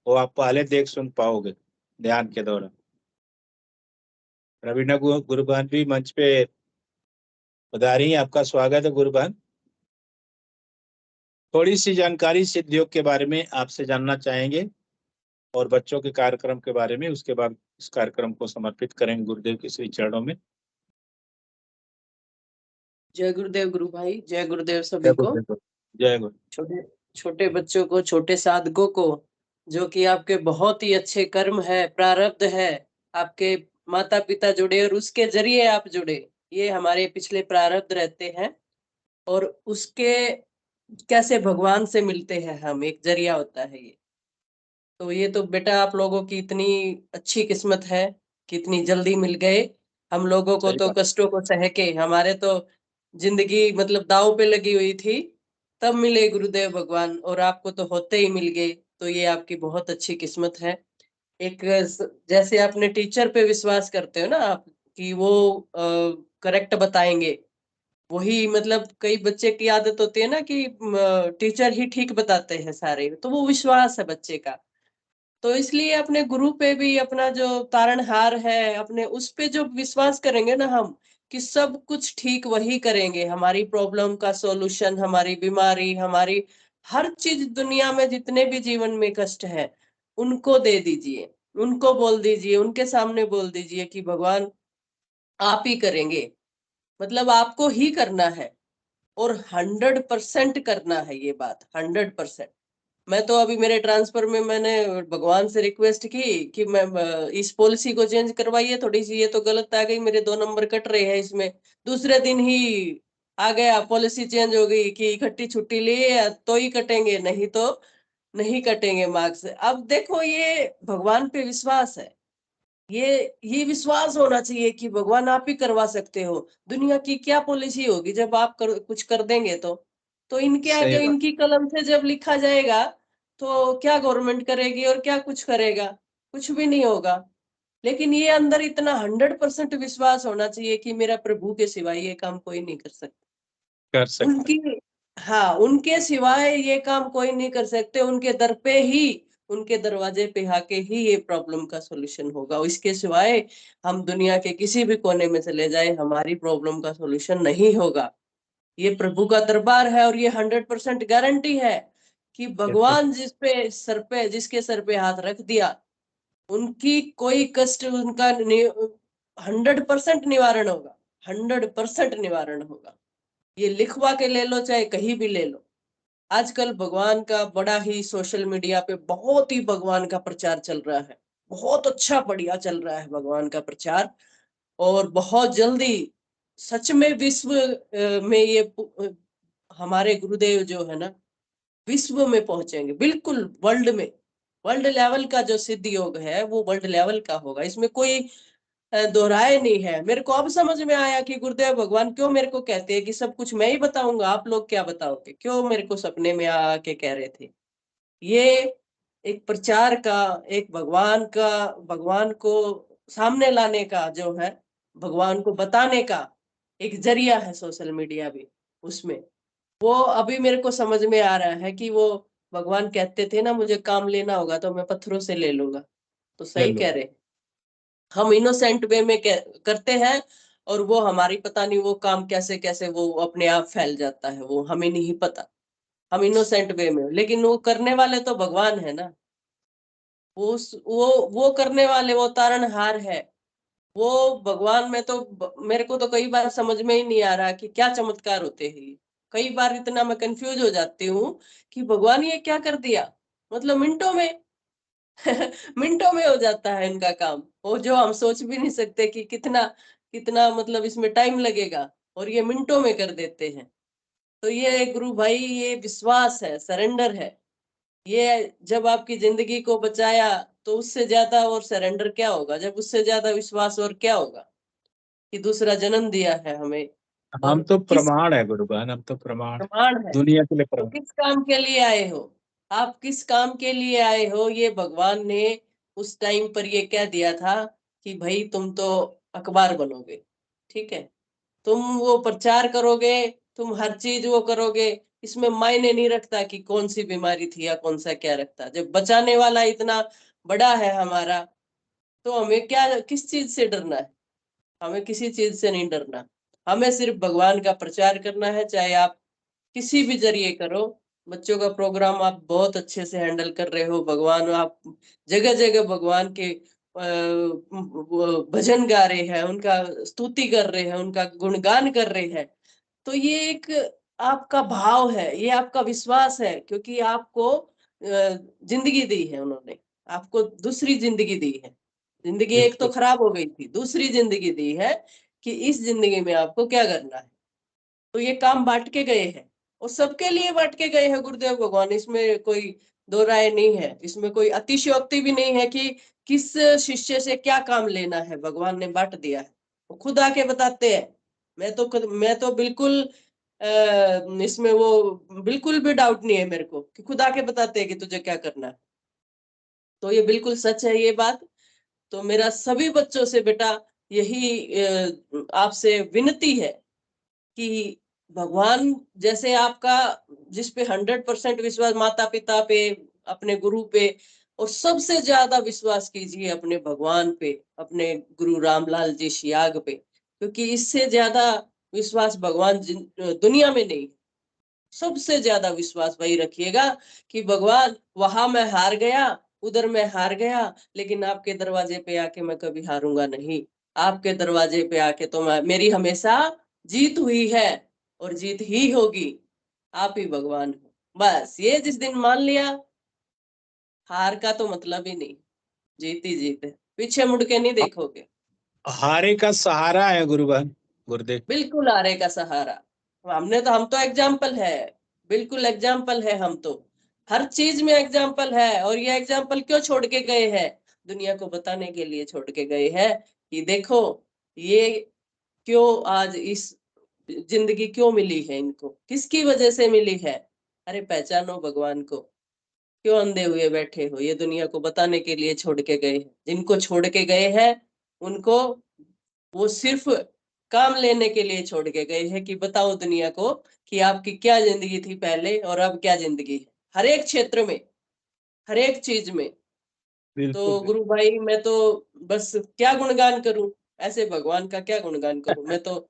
वो आप पहले देख सुन पाओगे ध्यान के दौरान। रवीना गुरुबहन भी मंच पे पधारी हैं, आपका स्वागत है गुरुबहन। थोड़ी सी जानकारी सिद्ध योग के बारे में आपसे जानना चाहेंगे और बच्चों के कार्यक्रम के बारे में, उसके बाद इस कार्यक्रम को समर्पित करेंगे गुरुदेव के श्री चरणों में। जय गुरुदेव गुरु भाई, जय गुरुदेव सभी जय को। गुरुदेव। जय गुरु। छोटे छोटे बच्चों को, छोटे साधकों को, जो कि आपके बहुत ही अच्छे कर्म है, प्रारब्ध है, आपके माता पिता जुड़े और उसके जरिए आप जुड़े, ये हमारे पिछले प्रारब्ध रहते हैं। और उसके कैसे भगवान से मिलते हैं हम, एक जरिया होता है ये। तो ये तो बेटा आप लोगों की इतनी अच्छी किस्मत है कि इतनी जल्दी मिल गए। हम लोगों को सही तो बात। कष्टों को सह के, हमारे तो जिंदगी मतलब दांव पे लगी हुई थी, तब मिले गुरुदेव भगवान, और आपको तो होते ही मिल गए। तो ये आपकी बहुत अच्छी किस्मत है। एक जैसे आपने टीचर पे विश्वास करते हो ना आप, कि वो करेक्ट बताएंगे, वही मतलब कई बच्चे की आदत होती है ना कि टीचर ही ठीक बताते हैं सारे, तो वो विश्वास है बच्चे का। तो इसलिए अपने गुरु पे भी अपना जो तारणहार है, अपने उस पे जो विश्वास करेंगे ना हम, कि सब कुछ ठीक वही करेंगे, हमारी प्रॉब्लम का सॉल्यूशन, हमारी बीमारी, हमारी हर चीज, दुनिया में जितने भी जीवन में कष्ट है उनको दे दीजिए, उनको बोल दीजिए, उनके सामने बोल दीजिए कि भगवान आप ही करेंगे, मतलब आपको ही करना है। और 100% करना है ये बात, 100%। मैं तो अभी मेरे ट्रांसफर में मैंने भगवान से रिक्वेस्ट की कि मैं इस पॉलिसी को चेंज करवाइए थोड़ी सी, ये तो गलत आ गई, मेरे 2 नंबर कट रहे हैं इसमें। दूसरे दिन ही आ गया, पॉलिसी चेंज हो गई कि इकट्ठी छुट्टी लिए तो ही कटेंगे, नहीं तो नहीं कटेंगे मार्क्स। अब देखो, ये भगवान पे विश्वास है, ये विश्वास होना चाहिए कि भगवान आप ही करवा सकते हो। दुनिया की क्या पॉलिसी होगी जब आप कुछ कर देंगे तो इनके सही आगे, बात। इनकी कलम से जब लिखा जाएगा तो क्या गवर्नमेंट करेगी और क्या कुछ करेगा, कुछ भी नहीं होगा। लेकिन ये अंदर इतना 100% विश्वास होना चाहिए कि मेरा प्रभु के सिवाय ये काम कोई नहीं कर सकता। कर सकता। उनकी, हाँ, उनके सिवाय ये काम कोई नहीं कर सकते। उनके दर पे ही, उनके दरवाजे पे आके ही ये प्रॉब्लम का सॉल्यूशन होगा। इसके सिवाय हम दुनिया के किसी भी कोने में चले जाए, हमारी प्रॉब्लम का सॉल्यूशन नहीं होगा। ये प्रभु का दरबार है और ये 100% गारंटी है कि भगवान जिसके सर पे हाथ रख दिया, उनकी कोई कष्ट, उनका 100% निवारण होगा, 100% निवारण होगा। ये लिखवा के ले लो, चाहे कहीं भी ले लो। आजकल भगवान का बड़ा ही सोशल मीडिया पे बहुत ही भगवान का प्रचार चल रहा है, बहुत अच्छा बढ़िया चल रहा है भगवान का प्रचार। और बहुत जल्दी सच में विश्व में ये हमारे गुरुदेव जो है ना, विश्व में पहुंचेंगे, बिल्कुल वर्ल्ड में, वर्ल्ड लेवल का जो सिद्ध योग है वो वर्ल्ड लेवल का होगा, इसमें कोई दोहराए नहीं है। मेरे को अब समझ में आया कि गुरुदेव भगवान क्यों मेरे को कहते हैं कि सब कुछ मैं ही बताऊंगा, आप लोग क्या बताओगे, क्यों मेरे को सपने में आके कह रहे थे। ये एक प्रचार का, एक भगवान को सामने लाने का जो है, भगवान को बताने का एक जरिया है सोशल मीडिया भी। उसमें वो अभी मेरे को समझ में आ रहा है कि वो भगवान कहते थे ना, मुझे काम लेना होगा तो मैं पत्थरों से ले लूंगा। तो ले सही लो। कह रहे, हम इनोसेंट वे में करते हैं, और वो हमारी पता नहीं वो काम कैसे कैसे वो अपने आप फैल जाता है, वो हमें नहीं पता। हम इनोसेंट वे में, लेकिन वो करने वाले तो भगवान है ना। वो करने वाले, वो तारणहार है वो भगवान में। तो मेरे को तो कई बार समझ में ही नहीं आ रहा कि क्या चमत्कार होते हैं ये। कई बार इतना मैं कंफ्यूज हो जाती हूँ कि भगवान ये क्या कर दिया, मतलब मिनटों में मिनटों में हो जाता है इनका काम, वो जो हम सोच भी नहीं सकते कि कितना कितना मतलब इसमें टाइम लगेगा, और ये मिनटों में कर देते हैं। तो ये गुरु भाई, ये विश्वास है, सरेंडर है। ये जब आपकी जिंदगी को बचाया, तो उससे ज्यादा और सरेंडर क्या होगा, जब उससे ज्यादा विश्वास और क्या होगा कि दूसरा जन्म दिया है हमें। और हम तो किस प्रमाण है गुरुबान, हम तो प्रमाण, प्रमाण है, दुनिया के लिए तो प्रमाण। किस काम के लिए आए हो, आप किस काम के लिए आए हो, ये भगवान ने उस टाइम पर ये कह दिया था कि भाई तुम तो अखबार बनोगे, ठीक है, तुम वो प्रचार करोगे, तुम हर चीज वो करोगे। इसमें मायने नहीं रखता कि कौन सी बीमारी थी या कौन सा क्या रखता, जब बचाने वाला इतना बड़ा है हमारा, तो हमें क्या, किस चीज से डरना है। हमें किसी चीज से नहीं डरना, हमें सिर्फ भगवान का प्रचार करना है, चाहे आप किसी भी जरिए करो। बच्चों का प्रोग्राम आप बहुत अच्छे से हैंडल कर रहे हो। भगवान, आप जगह जगह भगवान के भजन गा रहे हैं, उनका स्तुति कर रहे हैं, उनका गुणगान कर रहे हैं। तो ये एक आपका भाव है, ये आपका विश्वास है, क्योंकि आपको जिंदगी दी है उन्होंने, आपको दूसरी जिंदगी दी है। जिंदगी एक तो खराब हो गई थी, दूसरी जिंदगी दी है कि इस जिंदगी में आपको क्या करना है। तो ये काम बांट के गए हैं और सबके लिए बांट के गए हैं गुरुदेव भगवान। इसमें कोई दो राय नहीं है, इसमें कोई अतिशयोक्ति भी नहीं है कि किस शिष्य से क्या काम लेना है। भगवान ने बांट दिया है, वो खुद आके बताते हैं। मैं तो बिल्कुल इसमें वो बिल्कुल भी डाउट नहीं है मेरे को कि खुद आके बताते हैं कि तुझे क्या करना है। तो ये बिल्कुल सच है ये बात। तो मेरा सभी बच्चों से बेटा यही आपसे विनती है कि भगवान जैसे आपका जिस पे 100% विश्वास, माता पिता पे, अपने गुरु पे, और सबसे ज्यादा विश्वास कीजिए अपने भगवान पे, अपने गुरु रामलाल जी सियाग पे, क्योंकि इससे ज्यादा विश्वास भगवान दुनिया में नहीं। सबसे ज्यादा विश्वास वही रखिएगा कि भगवान वहां मैं हार गया, उधर मैं हार गया, लेकिन आपके दरवाजे पे आके मैं कभी हारूंगा नहीं। आपके दरवाजे पे आके तो मेरी हमेशा जीत हुई है और जीत ही होगी। आप ही भगवान हो। बस ये जिस दिन मान लिया, हार का तो मतलब ही नहीं, जीत ही जीत है, पीछे मुड़ के नहीं देखोगे। हारे का सहारा है गुरुदेव। बिल्कुल हारे का सहारा। हम तो एग्जाम्पल है, बिल्कुल एग्जाम्पल है। हम तो हर चीज में एग्जाम्पल है। और ये एग्जाम्पल क्यों छोड़ के गए हैं? दुनिया को बताने के लिए छोड़ के गए हैं कि देखो ये क्यों आज इस जिंदगी क्यों मिली है इनको, किसकी वजह से मिली है। अरे पहचानो भगवान को, क्यों अंधे हुए बैठे हो? ये दुनिया को बताने के लिए छोड़ के गए हैं। जिनको छोड़ के गए हैं उनको वो सिर्फ काम लेने के लिए छोड़ के गए हैं कि बताओ दुनिया को कि आपकी क्या जिंदगी थी पहले और अब क्या जिंदगी है, हर एक क्षेत्र में, हर एक चीज में। तो गुरु भाई मैं तो बस क्या गुणगान करूं, ऐसे भगवान का क्या गुणगान करूं मैं तो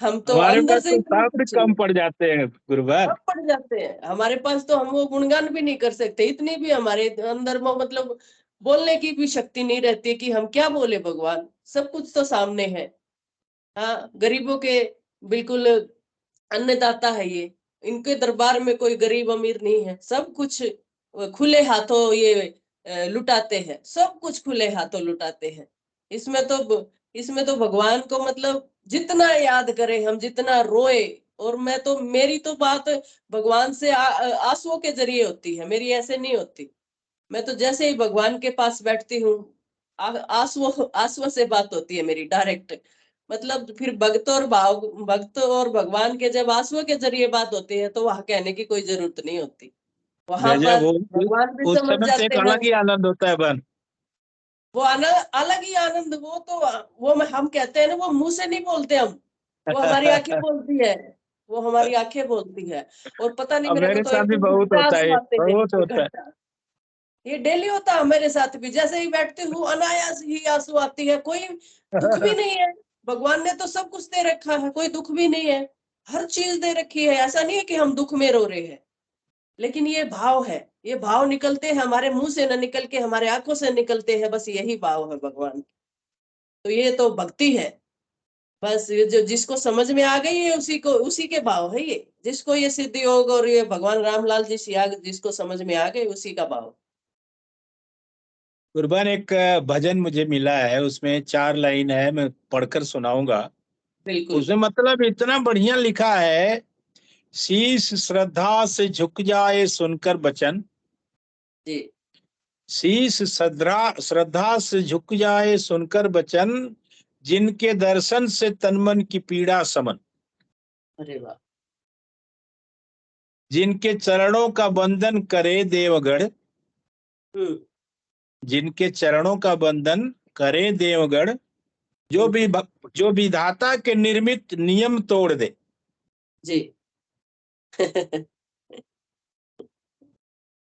हम तो हमारे अंदर पास से तो इतना शब्द कुछ कम पड़ जाते हैं गुरुवार। सब पड़ जाते हैं हमारे पास, तो हम वो गुणगान भी नहीं कर सकते। इतनी भी हमारे अंदर में मतलब बोलने की भी शक्ति नहीं रहती कि हम क्या बोले भगवान। सब कुछ तो सामने है। हाँ, गरीबों के बिल्कुल अन्नदाता है ये। इनके दरबार में कोई गरीब अमीर नहीं है। सब कुछ खुले हाथों ये लुटाते हैं, सब कुछ खुले हाथों लुटाते हैं। इसमें तो भगवान को मतलब जितना याद करें हम, जितना रोए। और मैं तो मेरी तो बात भगवान से आंसुओं के जरिए होती है, मेरी ऐसे नहीं होती। मैं तो जैसे ही भगवान के पास बैठती हूँ आंसुओं आंसुओं से बात होती है मेरी डायरेक्ट। मतलब फिर भक्त और भगवान के जब आंसुओं के जरिए बात होती है तो वहां कहने की कोई जरूरत नहीं होती। वहां गजब। पर भगवान भी उस समझ समय तो एक जाते हैं। अलग ही आनंद होता है बहन। वो अलग ही आनंद। हम कहते हैं ना, वो मुंह से नहीं बोलते हम, वो हमारी आंखें बोलती है। वो हमारी आंखें बोलती है। और पता नहीं अब मेरे को मेरे तो साथ एक भी दिन बहुत घंटा होता आंसू है, आते हैं, बहुत होता है। घंटा। ये डेली होता है मेरे साथ भी। जैसे ही बैठती हूँ अनायास ही आंसू आती है। कोई दुख भी नहीं है। भगवान ने तो सब कुछ दे रखा है, कोई दुख भी नहीं है। हर चीज दे रखी है। ऐसा नहीं है कि हम दुख में रो रहे हैं, लेकिन ये भाव है। ये भाव निकलते हैं हमारे मुंह से, न निकल के हमारे आंखों से निकलते हैं। बस यही भाव है भगवान। तो ये तो भक्ति है। बस ये जो जिसको समझ में आ गई है उसी के भाव है ये। जिसको ये सिद्ध योग और ये भगवान रामलाल जी सियाग जिसको समझ में आ गए उसी का भाव। कुर्बान, एक भजन मुझे मिला है, उसमें 4 लाइन है, मैं पढ़कर सुनाऊंगा। बिल्कुल उसमें मतलब इतना बढ़िया लिखा है। शीश श्रद्धा से झुक जाए सुनकर बचन, जी। शीश श्रद्धा से झुक जाए सुनकर बचन, जिनके दर्शन से तन मन की पीड़ा समन, अरे वाह। जिनके चरणों का बंधन करे देवगढ़, हम्म। जिनके चरणों का बंधन करे देवगढ़, जो विधाता के निर्मित नियम तोड़ दे। जी अब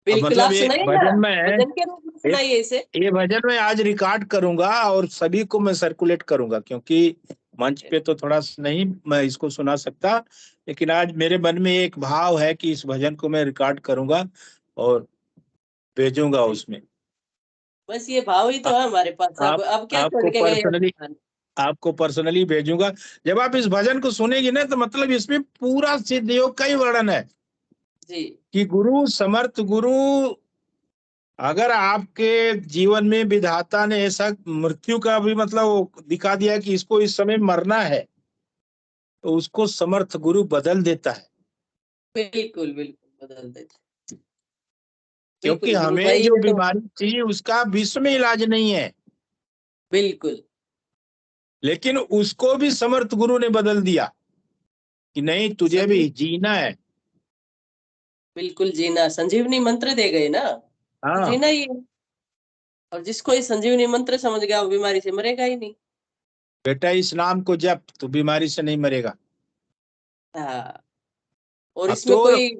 बिल्कुल, मतलब आप ये सुनाइए जरा, भजन में है, भजन के रूप में सुनाइए इसे। ये भजन में आज रिकॉर्ड करूंगा और सभी को मैं सर्कुलेट करूंगा, क्योंकि मंच पे तो थोड़ा नहीं मैं इसको सुना सकता, लेकिन आज मेरे मन में एक भाव है कि इस भजन को मैं रिकॉर्ड करूंगा और भेजूंगा उसमें। बस ये भाव ही तो है हमारे पास। आप अब क्या छोड़ आपको के गए पर्सनली भगवान? आपको पर्सनली भेजूंगा। जब आप इस भजन को सुनेगी ना तो मतलब इसमें पूरा सिद्ध योग का ही वर्णन है जी कि गुरु समर्थ गुरु, अगर आपके जीवन में विधाता ने ऐसा मृत्यु का भी मतलब वो दिखा दिया कि इसको इस समय मरना है, तो उसको समर्थ गुरु बदल देता है। बिल्कुल बिल्कुल बदल देते। क्योंकि बिल्कुल गुरु हमें भाई जो ये तो बीमारी थी उसका विश्व में इलाज नहीं है, बिल्कुल लेकिन उसको भी समर्थ गुरु ने बदल दिया कि नहीं तुझे भी जीना है। बिल्कुल जीना, संजीवनी मंत्र दे गए ना, तो हाँ जीना ही है। और जिसको ये संजीवनी मंत्र समझ गया वो बीमारी से मरेगा ही नहीं। बेटा इस नाम को जप, तो बीमारी से नहीं मरेगा। हाँ, और अब इसमें तो कोई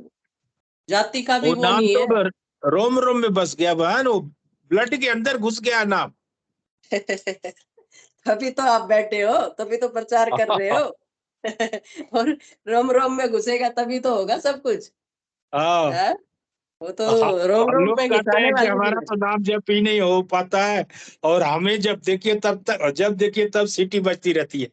जाति का भी वो वो नाम नहीं तो है। रोम रोम में बस गया बहन, वो ब्लड के अंदर घुस गया नाम। तभी तो आप बैठे हो, तभी तो प्रचार कर रहे हो। और रोम रोम में घुसेगा तभी तो होगा सब कुछ। हाँ, है वो तो रोम हम रोम लोग में कहते घिसाने हैं कि वाली हमारा चीज है। तो नाम जप ही नहीं हो पाता है, और हमें जब देखिए तब तक, जब देखिए तब सीटी बजती रहती है।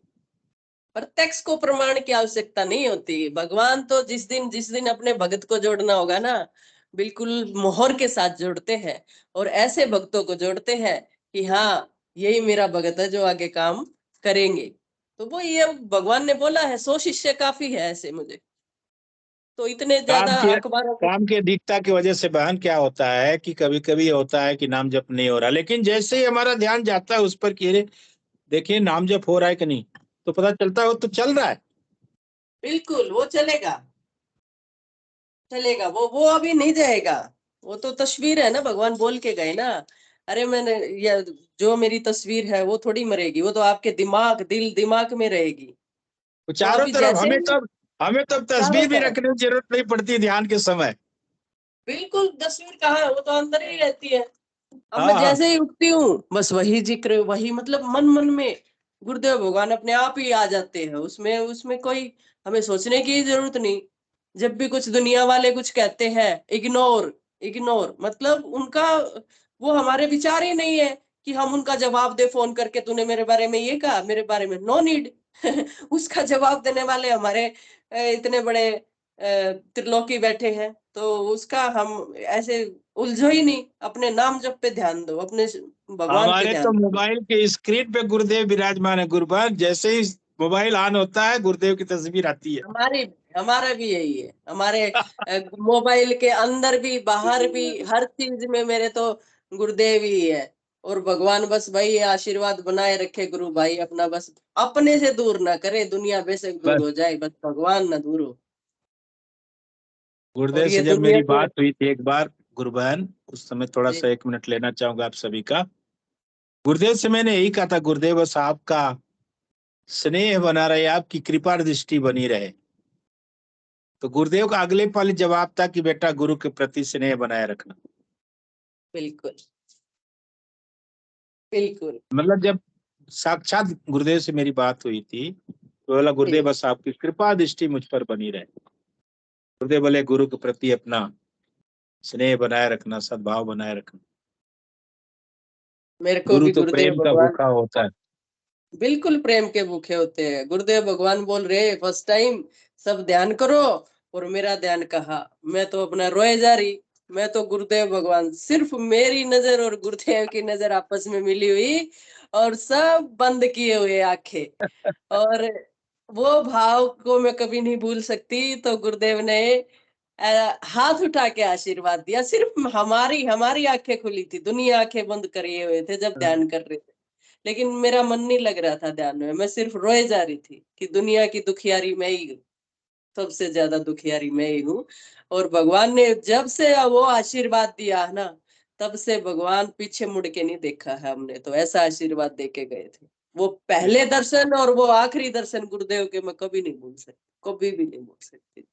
प्रत्यक्ष को प्रमाण की आवश्यकता नहीं होती। भगवान तो जिस दिन अपने भगत को जोड़ना होगा ना, बिल्कुल मोहर के साथ जोड़ते हैं, और ऐसे भक्तों को जोड़ते हैं कि हाँ यही मेरा भगत है जो आगे काम करेंगे। तो वो ये भगवान ने बोला है 100 शिष्य काफी है ऐसे मुझे। तो इतने काम ज्यादा के अखबारों को काम की अधिकता की वजह से बहन क्या होता है कि कभी कभी होता है कि नाम जप नहीं हो रहा, लेकिन जैसे ही हमारा ध्यान जाता है उस पर कि अरे देखिए नाम जप हो रहा है कि नहीं, तो पता चलता है वो तो चल रहा है। बिल्कुल वो चलेगा, चलेगा वो अभी नहीं जाएगा। वो तो तस्वीर है ना, भगवान बोल के गए ना, अरे मैंने ये जो मेरी तस्वीर है वो थोड़ी मरेगी, वो तो आपके दिमाग दिल दिमाग में रहेगी। तो तो चारों अभी तरफ जैसे ही हमें तब चारों तस्वीर भी तरफ रखने की जरूरत नहीं पड़ती ध्यान के समय। बिल्कुल तस्वीर कहाँ है, वो तो अंदर ही रहती है। अब हाँ मैं हाँ, जैसे ही उठती हूँ बस वही जिक्र, वही मतलब मन मन में गुरुदेव भगवान अपने आप ही आ जाते हैं। उसमें उसमें कोई हमें सोचने की जरूरत नहीं। जब भी कुछ दुनिया वाले कुछ कहते हैं, इग्नोर इग्नोर, मतलब उनका वो हमारे विचार ही नहीं है कि हम उनका जवाब दे फोन करके, तूने मेरे बारे में ये कहा, मेरे बारे में नो नीड। उसका जवाब देने वाले हमारे इतने बड़े त्रिलोकी बैठे हैं, तो उसका हम ऐसे उलझो ही नहीं, अपने नाम जप पे ध्यान दो, अपने भगवान पे हमारे तो ध्यान दो। मोबाइल के स्क्रीन पे गुरुदेव विराजमान है गुरुवार, जैसे ही मोबाइल ऑन होता है गुरुदेव की तस्वीर आती है। हमारी हमारा भी यही है। हमारे मोबाइल के अंदर भी बाहर भी हर चीज में मेरे तो गुरुदेव ही है। और भगवान बस भाई आशीर्वाद बनाए रखे, गुरु भाई अपना बस अपने से दूर ना करे, दुनिया बेशक दूर बस हो जाए, बस भगवान ना दूर हो। गुरुदेव और से ये जब दुनिया मेरी तो बात हुई थी एक बार गुरु बहन, उस समय थोड़ा जी सा 1 मिनट लेना चाहूंगा आप सभी का। गुरुदेव से मैंने यही कहा था, गुरुदेव बस आपका स्नेह बना रहे, आपकी कृपा दृष्टि बनी रहे। तो गुरुदेव का अगले पल जवाब था कि बेटा गुरु के प्रति स्नेह बनाए रखना। बिल्कुल बिल्कुल मतलब जब साक्षात गुरुदेव से मेरी बात हुई थी तो बोला गुरुदेव जी बस आपकी कृपा दृष्टि मुझ पर बनी रहे। गुरुदेव बोले गुरु के प्रति अपना स्नेह बनाए रखना, सद्भाव बनाए रखना। मेरे को गुरु भी तो गुरुदेव प्रेम का भगवान भूखा होता है। बिल्कुल प्रेम के भूखे होते हैं। गुरुदेव भगवान बोल रहे फर्स्ट टाइम सब ध्यान करो, और मेरा ध्यान कहा, मैं तो अपना रोए जा रही। मैं तो गुरुदेव भगवान, सिर्फ मेरी नजर और गुरुदेव की नजर आपस में मिली हुई, और सब बंद किए हुए आंखें। और वो भाव को मैं कभी नहीं भूल सकती। तो गुरुदेव ने हाथ उठा के आशीर्वाद दिया। सिर्फ हमारी हमारी आंखें खुली थी, दुनिया आंखें बंद करे हुए थे जब ध्यान कर रहे थे। लेकिन मेरा मन नहीं लग रहा था ध्यान में, मैं सिर्फ रोए जा रही थी कि दुनिया की दुखियारी मैं ही हूँ, सबसे ज्यादा दुखियारी मैं ही हूँ। और भगवान ने जब से वो आशीर्वाद दिया है ना, तब से भगवान पीछे मुड़ के नहीं देखा है हमने, तो ऐसा आशीर्वाद दे के गए थे। वो पहले दर्शन और वो आखिरी दर्शन गुरुदेव के मैं कभी नहीं भूल सकती, कभी भी नहीं भूल सकती।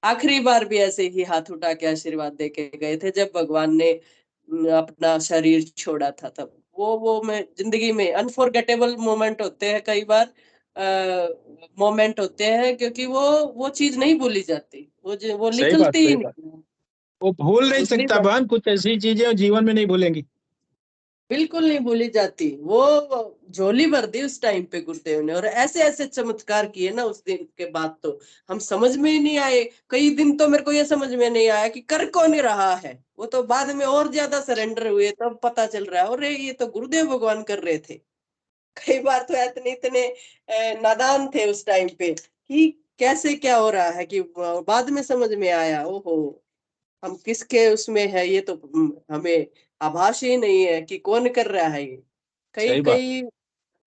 आखिरी बार भी ऐसे ही हाथ उठा के आशीर्वाद दे के गए थे जब भगवान ने अपना शरीर छोड़ा था। तब वो मैं जिंदगी में अनफॉरगेटेबल मोमेंट होते हैं कई बार, मोमेंट होते हैं, क्योंकि वो चीज नहीं भूली जाती, वो सही बात, निकलती ही सही बात। नहीं। वो भूल नहीं भूली सकता जाती, बहन, कुछ ऐसी चीजें वो जीवन में नहीं भूलेंगी। बिल्कुल नहीं भूली जाती। वो झोली भर दी उस टाइम पे गुरुदेव ने, और ऐसे ऐसे चमत्कार किए ना उस दिन के बाद, तो हम समझ में ही नहीं आए। कई दिन तो मेरे को ये समझ में नहीं आया कि कर कौन ही रहा है। वो तो बाद में और ज्यादा सरेंडर हुए तब पता चल रहा है, अरे ये तो गुरुदेव भगवान कर रहे थे। कई बार तो इतने इतने नादान थे उस टाइम पे कि कैसे क्या हो रहा है, कि बाद में समझ में आया, ओहो हम किसके उसमें है, ये तो हमें आभास ही नहीं है कि कौन कर रहा है ये। कई सही बात। कई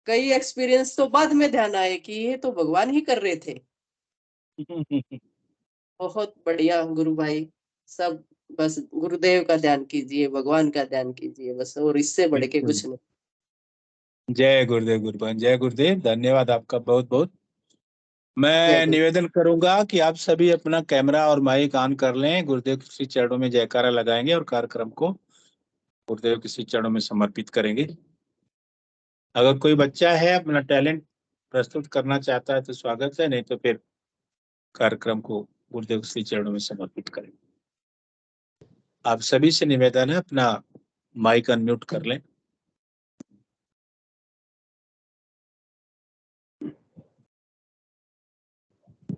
कई एक्सपीरियंस तो बाद में ध्यान आए कि ये तो भगवान ही कर रहे थे। बहुत बढ़िया गुरु भाई। सब बस गुरुदेव का ध्यान कीजिए, भगवान का ध्यान कीजिए बस, और इससे बढ़ के बिल्कुल। कुछ नहीं। जय गुरुदेव गुरुबन, जय गुरुदेव, धन्यवाद आपका बहुत बहुत। जय मैं गुरु। निवेदन करूंगा कि आप सभी अपना कैमरा और माइक ऑन कर लें। गुरुदेव के श्री चरणों में जयकारा लगाएंगे और कार्यक्रम को गुरुदेव के श्री चरणों में समर्पित करेंगे। अगर कोई बच्चा है अपना टैलेंट प्रस्तुत करना चाहता है तो स्वागत है, नहीं तो फिर कार्यक्रम को गुरुदेव के श्री चरणों में समर्पित करें। आप सभी से निवेदन है अपना माइक अनम्यूट कर लें।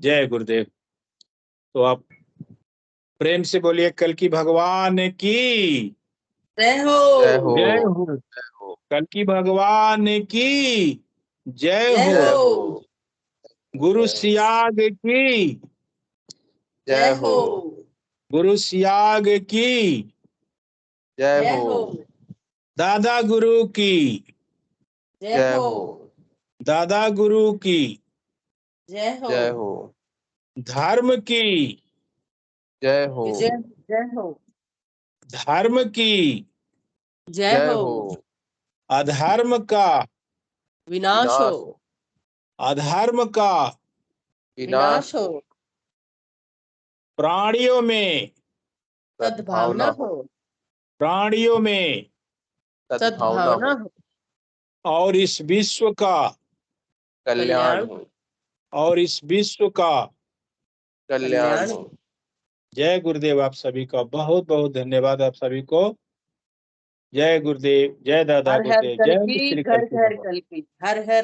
जय गुरुदेव। तो आप प्रेम से बोलिए, कल की भगवान की जय हो। जय हो। जय हो। जय हो। कल की भगवान की जय जय हो। जय हो। हो। गुरु सियाग की जय जय हो। हो। गुरु सियाग की जय जय हो। हो। दादा गुरु की जय जय हो। हो। दादा गुरु की जय हो। जय हो। धर्म की जय हो। जय जय हो। धर्म की जय जय हो। हो। अधर्म का विनाश हो। विनाश हो। अधर्म का विनाश विनाश हो। हो। प्राणियों में सद्भावना सद्भावना हो। हो। प्राणियों में सद्भावना सद्भावना हो। हो। और इस विश्व का कल्याण कल्याण हो। और इस विश्व का कल्याण कल्याण हो। हो। जय गुरुदेव। आप सभी का बहुत बहुत धन्यवाद। आप सभी को जय गुरुदेव, जय दादा हर हर गुरुदेव, कल जय की, श्री कल घर की घर भगवान। कल की, हर हर